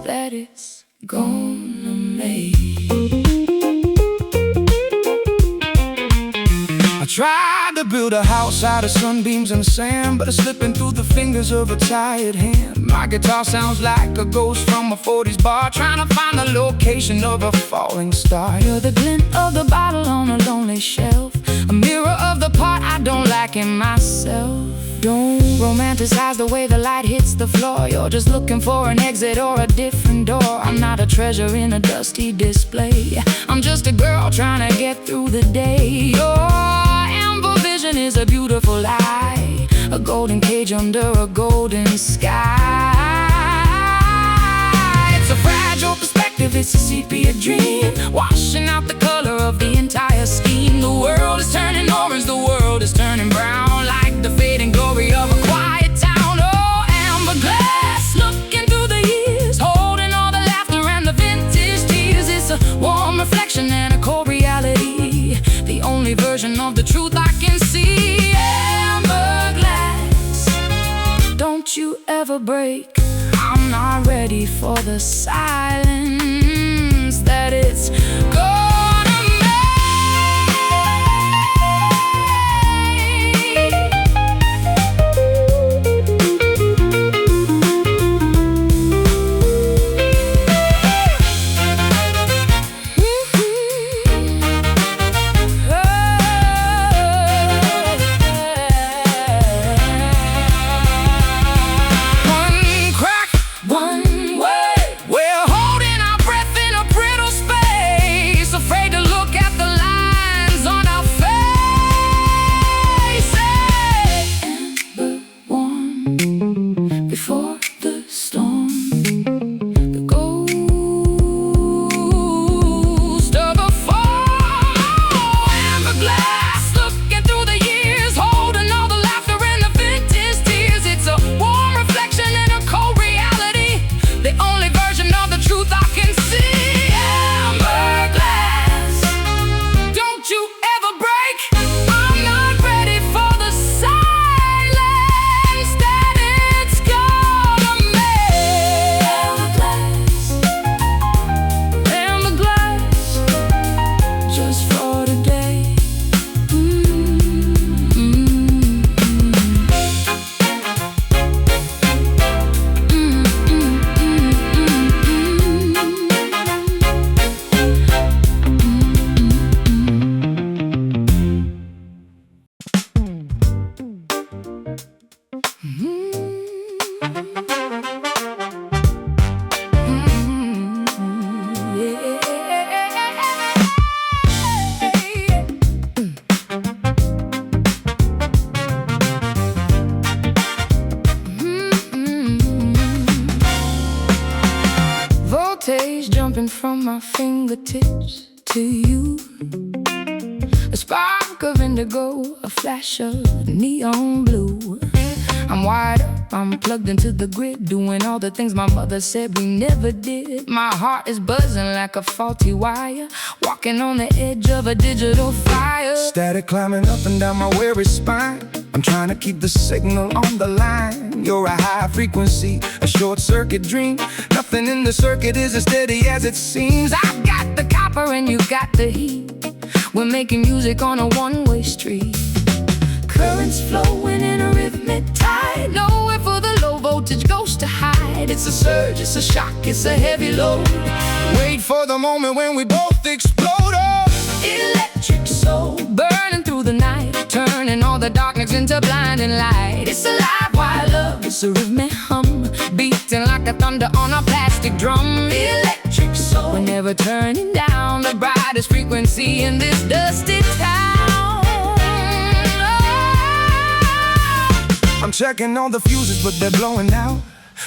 S1: that it's gonna make.
S2: I tried to build a house out of sunbeams and sand, but it's slipping through the fingers of a tired hand. My guitar sounds like a ghost from a 40s bar, trying to find the location of a falling star.
S1: You're the glint of the bottle on a lonely shelf, a mirror of the part I don't like in myself. Don't romanticize the way the light hits the floor. You're just looking for an exit or a different door. I'm not a treasure in a dusty display. I'm just a girl trying to get through the day. Your amber vision is a beautiful lie, a golden cage under a golden sky. It's a fragile perspective, it's a sepia dream, washing out the color of the entire scheme. The world is turning orange, the world is turning brown, like the fading glory of a quiet town. Oh, amber glass, looking through the years, holding all the laughter and the vintage tears. It's a warm reflection and a cold reality, the only version of the truth I can see. Amber glass, don't you ever break. I'm not ready for the silence that it's gonna before the storm, the ghost of a fall. Amber glass, looking through the years, holding all the laughter and the vintage tears. It's a warm reflection and a cold reality, the only version of the truth I can see. Amber glass, don't you ever break. I'm not ready for the silence that it's gonna make. Amber glass, just for today. Voltage jumping from my fingertips to you, a spark of indigo, a flash of neon blue. I'm wired up, I'm plugged into the grid, doing all the things my mother said we never did. My heart is buzzing like a faulty wire, walking on the edge of a digital fire.
S2: Static climbing up and down my weary spine, I'm trying to keep the signal on the line. You're a high frequency, a short circuit dream. Nothing in the circuit is as steady as it seems.
S1: I've got the copper and you got the heat, we're making music on a one-way street. Currents flowing in a rhythmic tide, nowhere for the low voltage ghost to hide. It's a surge, it's a shock, it's a heavy load.
S2: Wait for the moment when we both explode. Oh,
S1: Electric soul, burning through the night, turning all the darkness into blinding light. It's alive while love, it's a rhythmic hum, beating like the thunder on a plastic drum. Electric soul, we're never turning down the brightest frequency in this dusty town.
S2: I'm checking all the fuses, but they're blowing out,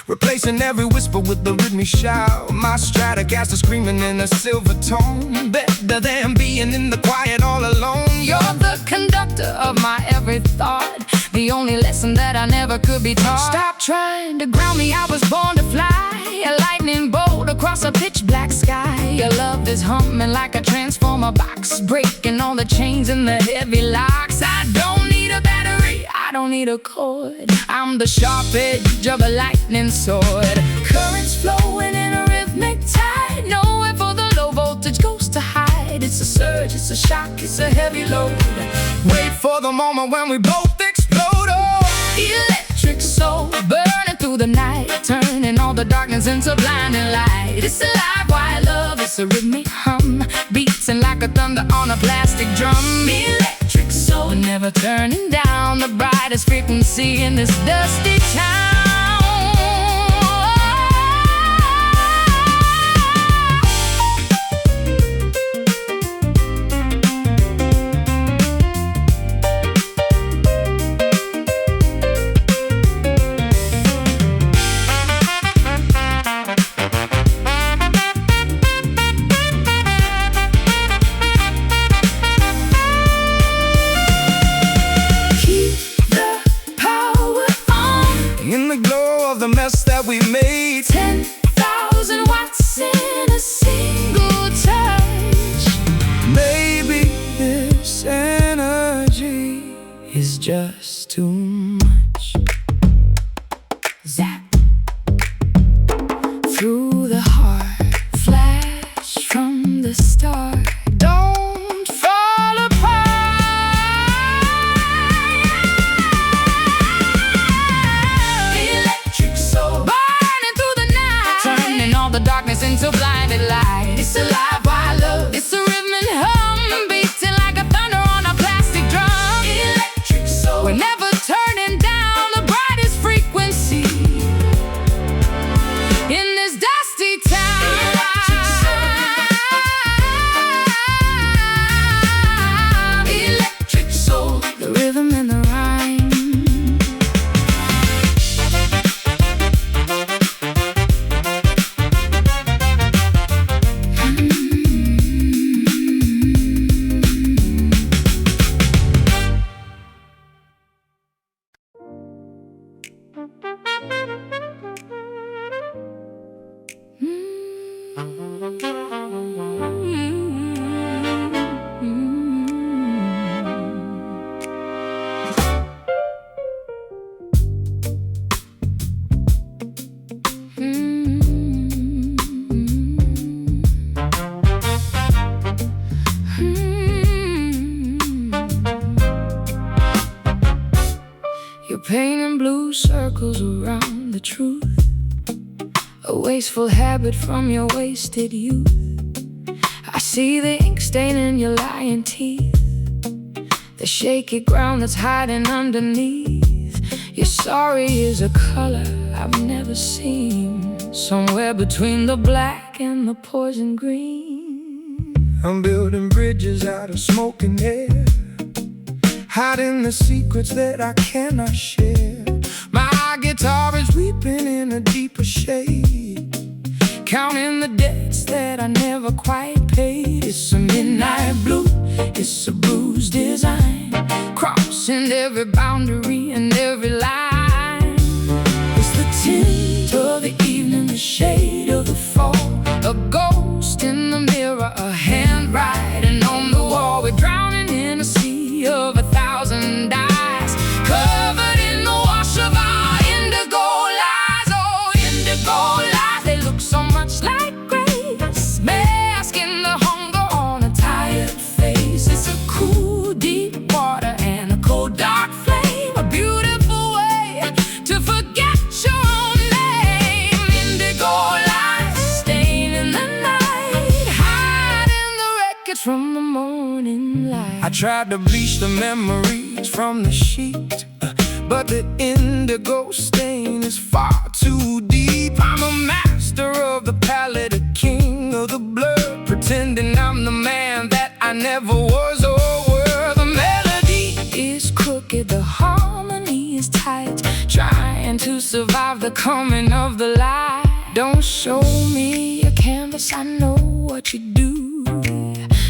S2: replacing every whisper with the rhythmic shout. My Stratocaster screaming in a silver tone, better than being in the quiet all alone.
S1: You're the conductor of my every thought, the only lesson that I never could be taught. Stop trying to ground me, I was born to fly, a lightning bolt across a pitch black sky. Your love is humming like a transformer box, breaking all the chains and the heavy locks. I don't need a battery, I don't need a cord, I'm the sharp edge of a lightning sword. Currents flowing in a rhythmic tide, nowhere for the low voltage ghost to hide. It's a surge, it's a shock, it's a heavy load.
S2: Wait for the moment when we both explode. Oh,
S1: Electric soul, burning through the night, turning all the darkness into blinding light. It's alive while love, it's a rhythmic hum, beating like a thunder on a plastic drum. Electric soul, never turning down the brightest frequency in this dusty town. is just too much. Zap through the heart, flash from the start. Don't fall apart. Electric soul, burning through the night, turning all the darkness into blinded light. It's alive by love. It's a rhythm and hum, beating like a thunder on a plastic drum. Electric soul, we're never turning down the brightest frequency in this dusty town. Electric soul, electric soul, the rhythm and the rhyme. You're painting blue circles around the truth, a wasteful habit from your wasted youth. I see the ink stain in your lying teeth, the shaky ground that's hiding underneath. Your sorry is a color I've never seen, somewhere between the black and the poison green.
S2: I'm building bridges out of smoking air, hiding the secrets that I cannot share. My guitar is weeping in a deeper shade, counting the debts that I never quite paid. It's a midnight blue, it's a bruised design, crossing every boundary and every line. It's the tint of the evening, the shade of the fall, a ghost in the mirror, a handwriting on the wall. We're drowning in a sea of 1,000 eyes, covered in the wash of our indigo lies. Oh, indigo lies, they look so much like grace, masking the hunger on a tired face. It's a cool, deep water and a cold, dark flame, a beautiful way to forget your own name. Indigo lies, staying in the night, hiding the wreckage from the morning light.
S1: I tried to bleach the memories from the sheet, but the indigo stain is far too deep. I'm a master of the palette, a king of the blur, pretending I'm the man that I never was or were. The melody is crooked, the harmony is tight, trying to survive the coming of the light. Don't show me your canvas, I know what you do.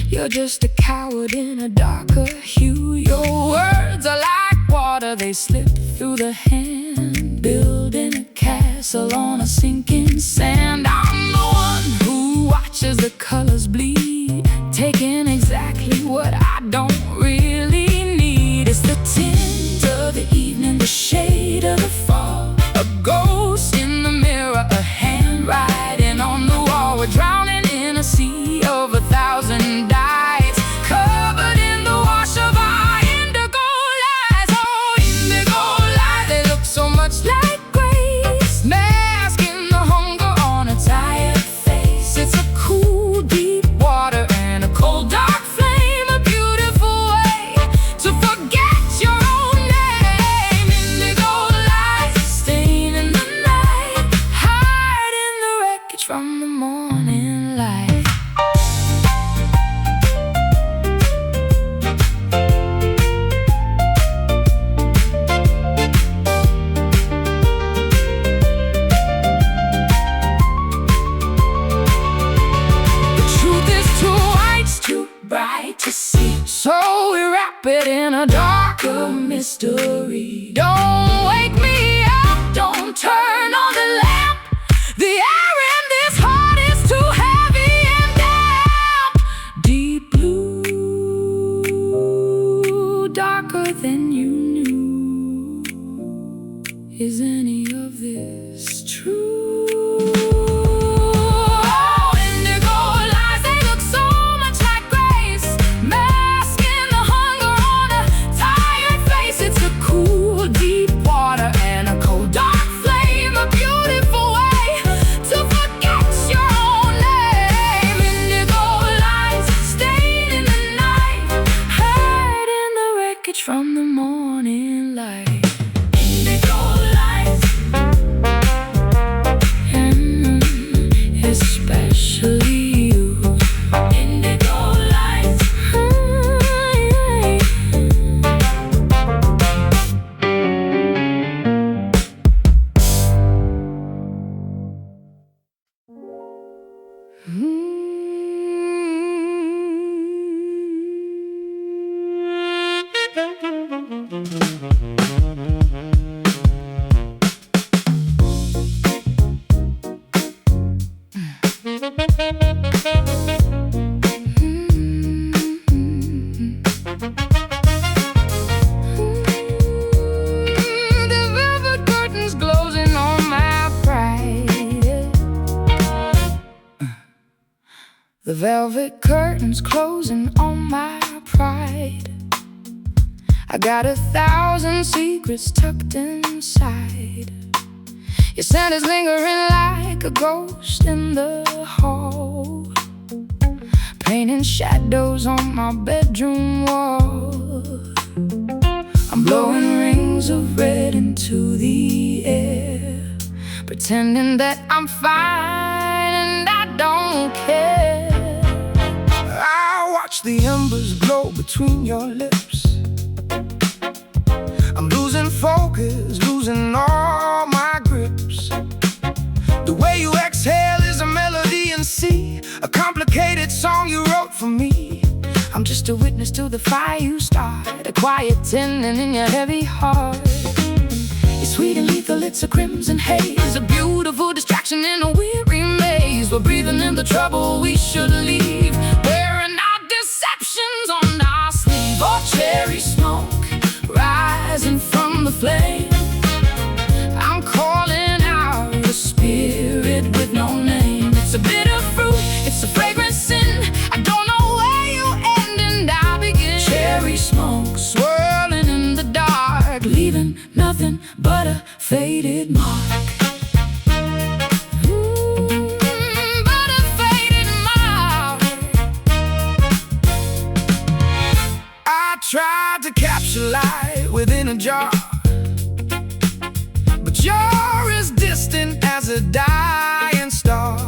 S1: You're just a coward in a darker hue. Your words are like water, they slip through the hand, building a castle on a sinking sand. I'm the one who watches the colors bleed, taking exactly what I don't really need. It's the tint of the evening, the shade of the fall, a ghost in the mirror, a handwriting on the wall. We're drowning in a sea of 1,000 eyes, covered in the wash of our indigo lies. Oh, indigo lies, they look so much like grace, masking the hunger on a tired face. It's a cool, deep water and a cold, dark flame, a beautiful way to forget your own name. Indigo lies, staying in the night, hiding the wreckage from the morning light. To see, so we wrap it in a darker mystery. Don't wake me up, don't turn on the lamp. The air in this heart is too heavy and damp. Deep blue, darker than you Is any of this true? Oh, indigo lies, they look so much like grace, masking the hunger on a tired face. It's a cool, deep water and a cold, dark flame, a beautiful way to forget your own name. Indigo lies, staying in the night, hiding the wreckage from the morning light. Indigo lies, especially you. Indigo lies, the velvet curtains closing on my pride. The velvet curtains closing on my pride. I got 1,000 secrets tucked inside. Your scent is lingering like a ghost in the hall, painting shadows on my bedroom wall. I'm blowing rings of red into the air, pretending that I'm fine and I don't care.
S2: I watch the embers glow between your lips. I'm losing focus, losing all my grips. The way you exhale is a melody in C, a complicated song you wrote for me.
S1: I'm just a witness to the fire you start, a quiet tending in your heavy heart. Your sweet and lethal, it's a crimson haze, a beautiful distraction in a weary maze. We're breathing in the trouble we should leave, wearing our deceptions on our sleeve. Oh, cherry smoke rising from the flame, I'm calling out a spirit with no name. It's a bitter fruit, it's a fragrant sin, I don't know where you end and I begin. Cherry smoke swirling in the dark, leaving nothing but a faded mark. But a faded mark.
S2: I tried to capture light within a jar, but you're as distant as a dying star.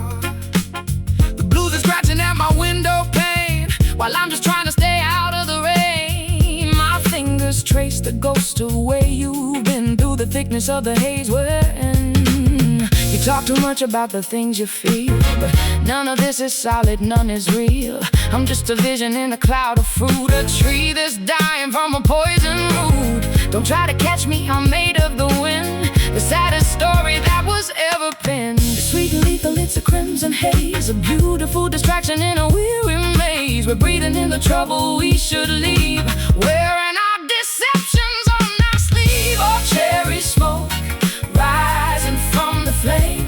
S2: The blues are scratching at my window pane, while I'm just trying to stay out of the rain. My fingers trace the ghost of where you've been, through the thickness of the haze we're in. You talk too much about the things you feel, but none of this is solid, none is real. I'm just a vision in a cloud of fruit, a tree that's dying from a poison root. Don't try to catch me, I'm made of the wind, the saddest story that was ever penned. It's sweet and lethal, it's a crimson haze, a beautiful distraction in a weary maze. We're breathing in the trouble we should leave, wearing our deceptions on our sleeve. Oh, cherry smoke rising from the flame,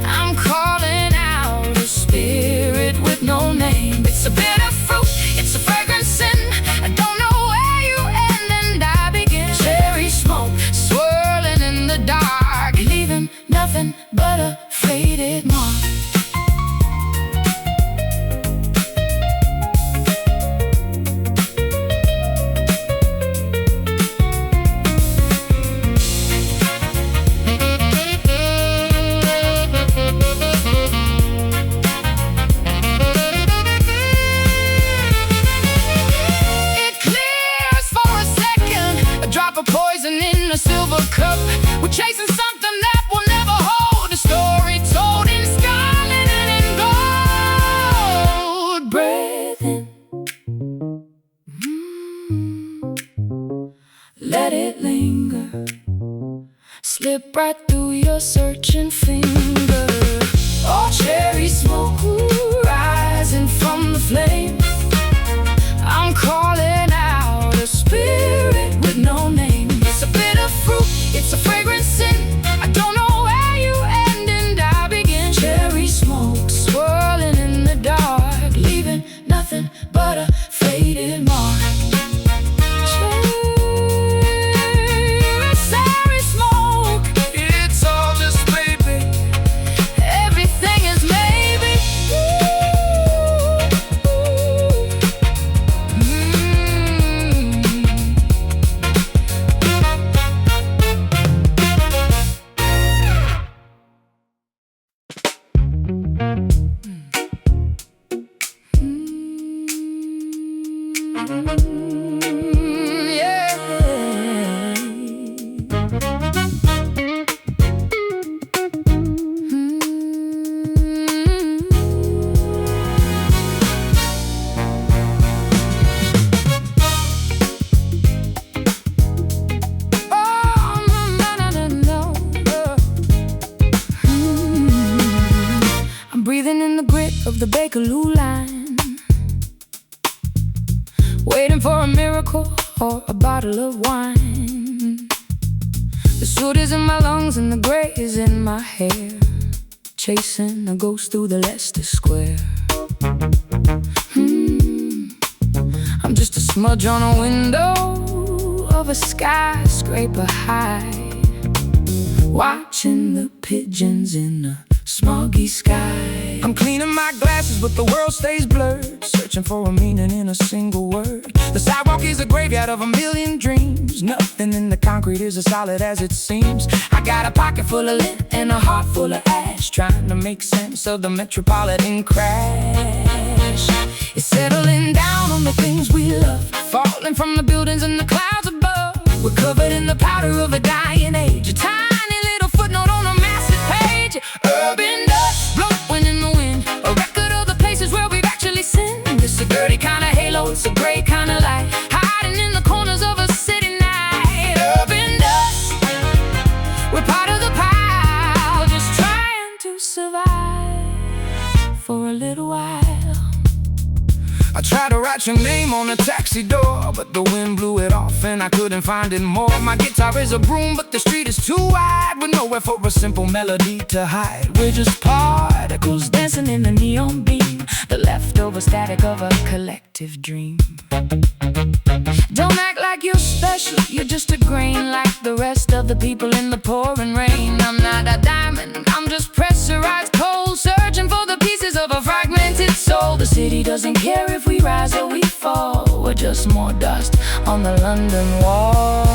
S2: I'm calling out a spirit with no name. It's a bitter fruit, it's a fragrant sin, I don't know where you end and I begin. Cherry smoke swirling in the dark, leaving nothing but a faded mark. Poison in a silver cup, we're chasing something that will never hold. A story told in scarlet and in gold. Breathe in, let it linger, slip right through your searching finger. Oh, cherry smoke rising from the flame, I'm calling out a spirit with no name. It's a bitter fruit, it's a
S1: or a bottle of wine. The soot is in my lungs and the gray is in my hair, chasing a ghost through the Leicester Square. I'm just a smudge on a window of a skyscraper high, watching the pigeons in the smoggy sky. I'm cleaning my glasses but the world stays blurred, searching for a meaning in a single word. The sidewalk is a graveyard of a million dreams. Nothing in the concrete is as solid as it seems. I got a pocket full of lint and a heart full of ash, trying to make sense of the metropolitan crash. It's settling down on the things we love, falling from the buildings and the clouds above. We're covered in the powder of a dying age, a tiny little footnote on a massive page. Urban dust blowing in the wind, a record of the places where we've actually sinned. It's a dirty kind of halo, it's a gray kind of light, hiding in the corners of a city night. Urban dust, we're part of the pile, just trying to survive for a little while. I tried to write your name on a taxi door, but the wind blew it off and I couldn't find it more. My guitar is a broom, but the street is too wide, with nowhere for a simple melody to hide. We're just particles dancing in the neon beam, the leftover static of a collective dream. Don't act like you're special, you're just a grain like the rest of the people in the pouring rain. I'm not a diamond, I'm just pressurized coal, searching for the pieces of a fragmented soul. The city doesn't care if we rise or we fall, we're just more dust on the London wall.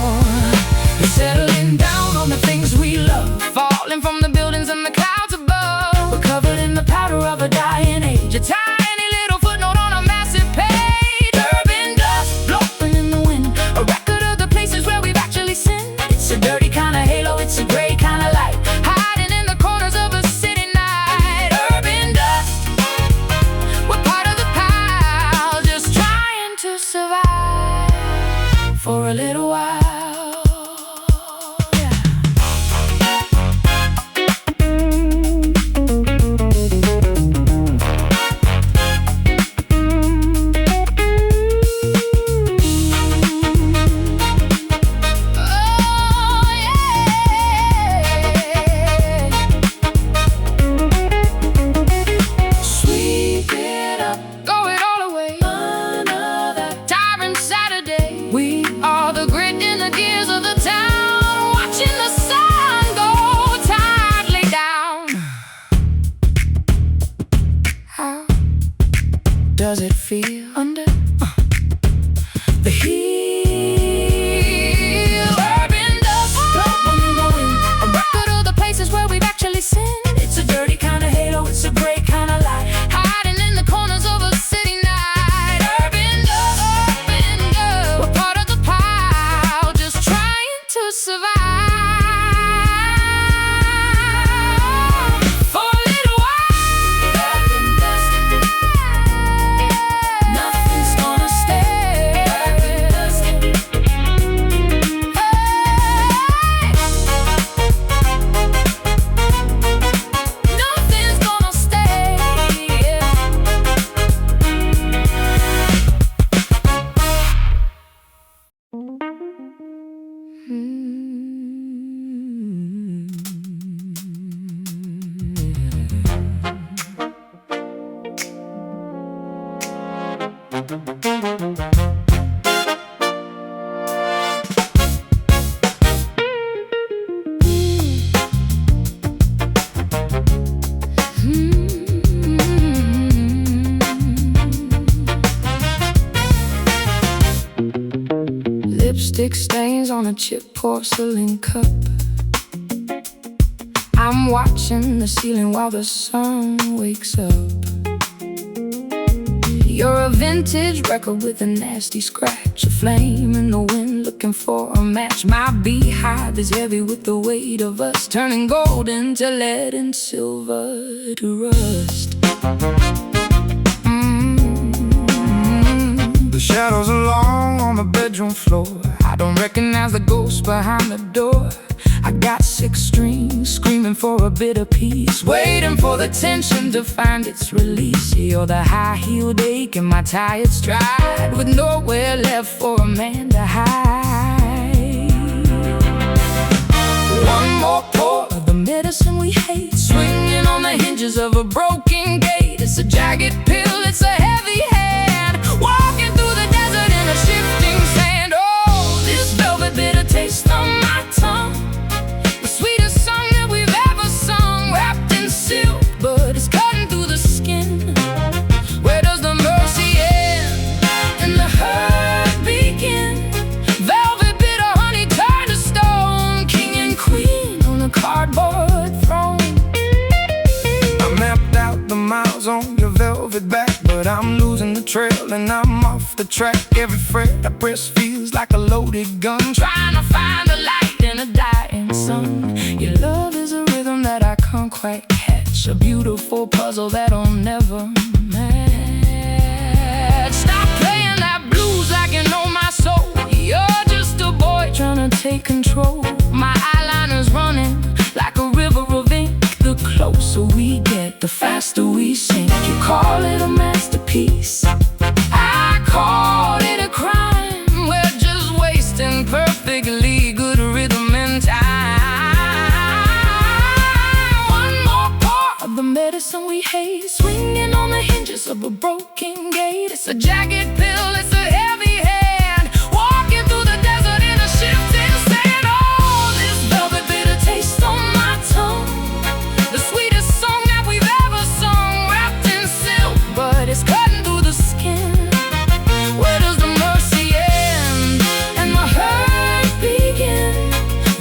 S1: We're settling down on the things we love, falling from the buildings and the clouds above. We're covered in the powder of a dying age, a tiny little footnote on a massive page. Urban dust blowing in the wind, a record of the places where we've actually sinned. It's a dirty kind of halo, it's a gray kind of light, hiding in the corners of a city night. Urban dust, we're part of the pile, just trying to survive for a little while. Does it feel under the heel? Urban dust blowing in the wind, a record of the places where we've actually sinned. It's a dirty kind of halo, it's a gray kind of light, hiding in the corners of a city night. Urban dust, we're part of the pile, just trying to survive. Lipstick stains on a chipped porcelain cup. I'm watching the ceiling while the sun wakes up. You're a vintage record with a nasty scratch, a flame in the wind looking for a match. My beehive is heavy with the weight of us, turning gold into lead and silver to rust. The shadows are long on the bedroom floor. I don't recognize the ghost behind the door. I got 6 strings screaming for a bit of peace, waiting for the tension to find its release. You're the high-heeled ache in my tired stride, with nowhere left for a man to hide. One more pour of the medicine we hate, swinging on the hinges of a broken gate. It's a jagged pill, it's a heavy hand, walking through the desert in a shifting sand. Oh, this velvet bitter taste on my tongue, the sweetest song that we've ever sung, wrapped in silk, but it's cutting through the skin. Where does the mercy end and the hurt begin? Velvet bitter honey turned to stone, king and queen on a cardboard throne.
S2: I mapped out the miles on your velvet back, but I'm losing the trail and I'm off the track. Every fret I press feels like a loaded gun,
S1: Trying to find the light in a dying sun. Your love is a rhythm that I can't quite catch, a beautiful puzzle that'll never match. Stop playing that blues like you know my soul. You're just a boy trying to take control. My eyeliner's running like a river of ink. The closer we get, the faster we sink. You call it a masterpiece, I call it a crime. We're just wasting perfectly good rhythm and time. One more pour of the medicine we hate, swinging on the hinges of a broken gate. It's a jagged pill, it's a heavy hand, walking through the desert in a shifting sand. Oh, this velvet bitter taste on my tongue, the sweetest song that we've ever sung, wrapped in silk, but it's cutting through the skin. Where does the mercy end and the hurt begin?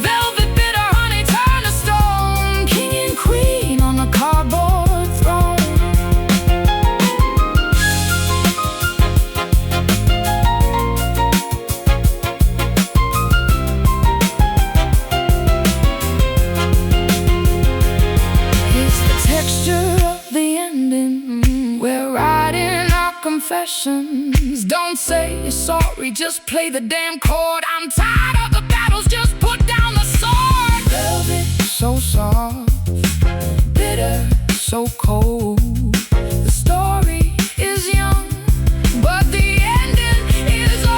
S1: Velvet bitter honey turned to stone, king and queen on a cardboard throne. It's the texture of the ending. We're writing our confessions. Don't say you're sorry, just play the damn chord. I'm tired of the battles, just put down the sword. Velvet,
S2: so soft,
S1: bitter, so cold. The story is young, but the ending is old.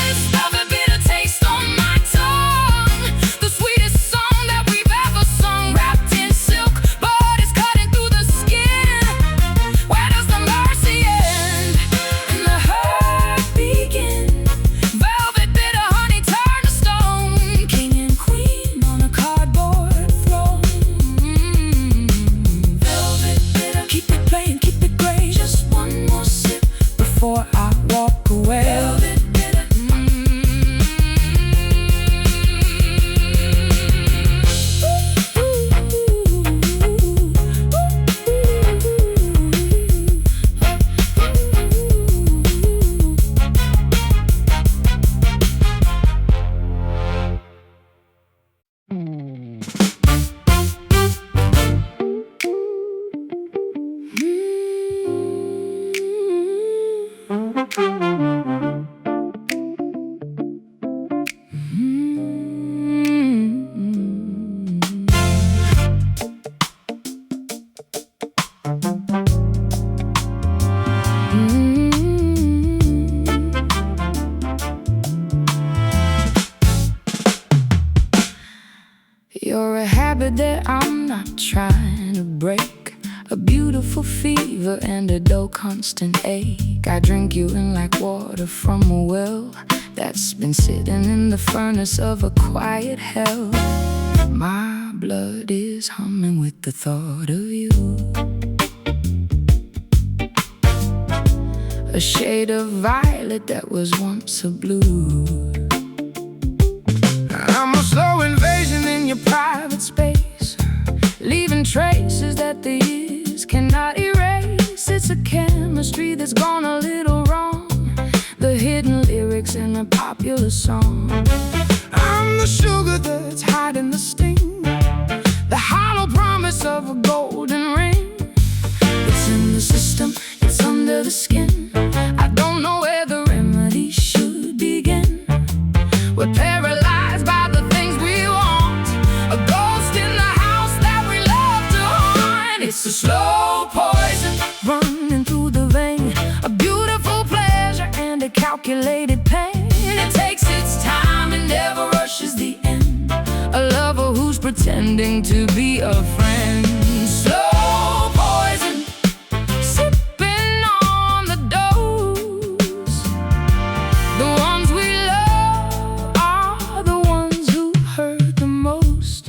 S1: This velvet bitter taste on my tongue, the sweetest song that we've ever sung, wrapped in silk, but it's cutting through the skin. Where does the mercy end and the hurt begin? Velvet bitter honey turned to stone, king and queen on a cardboard throne. Velvet bitter, keep it playing, keep it gray. Just one more sip before I walk away. Velvet bitter, You're a habit that I'm not trying to break, a beautiful fever and a dull constant ache. I drink you in like water from a well that's been sitting in the furnace of a quiet hell. My blood is humming with the thought of you, a shade of violet that was once a blue.
S2: I'm a slow invasion in your
S1: Private space, leaving traces that the years cannot erase. It's a chemistry that's gone a little wrong, the hidden lyrics in a popular song.
S2: I'm the sugar that's
S1: Hiding the sting, the hollow promise of a golden ring. It's in the system, it's under the skin. I don't know where the remedy should begin. calculated pain. It takes its time and never rushes the end. A lover who's pretending to be a friend. Slow poison, sipping on the dose. The ones we love are the ones who hurt the most.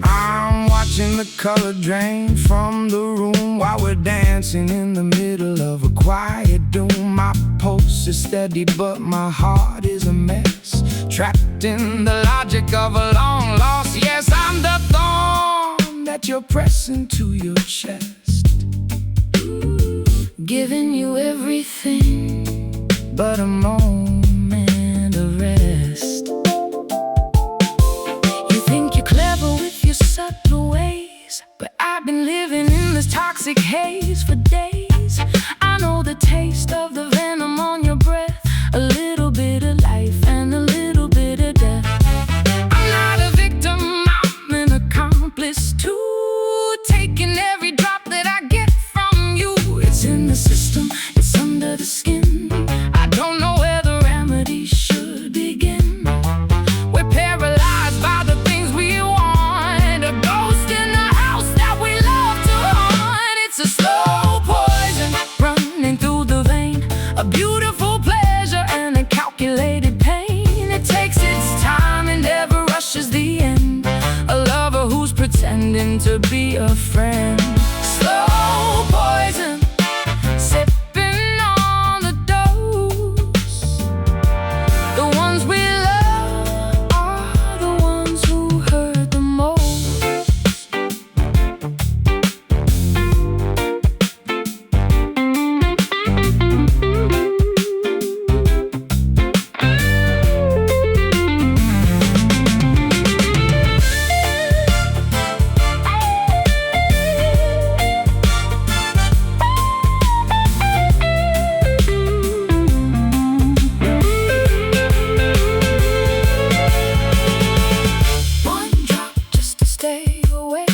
S1: I'm watching the color drain from the room while we're dancing in the middle of a quiet doom. My pulse is steady but my heart is a mess, trapped in the logic of a long loss. Yes, I'm the thorn that you're pressing to your chest, giving you everything but a moment of rest. You think you're clever with your subtle ways, but I've been living in this toxic haze for days. I know the taste of the venom on your breath, a little bit of life and a little bit of death. I'm not a victim, I'm an accomplice too, taking every drop that I get from you. It's in the system, it's under the skin. I don't know where the remedy should begin. We're paralyzed by the things we want, a ghost in the house that we love to haunt. It's a slow poison running through the vein, a beautiful pleasure and a calculated pain. It takes its time and never rushes the end. A lover who's pretending to be a friend. Slow poison, sipping on the dose. The ones we love are the ones who hurt the most. One drop just to stay awake,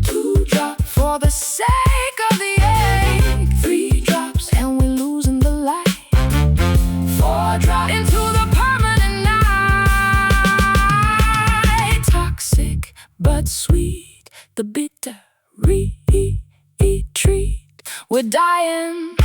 S1: two drop for the sake of the ache, three drops and we're losing the light, four drop into the permanent night. Toxic but sweet, the bitter retreat. We're dying.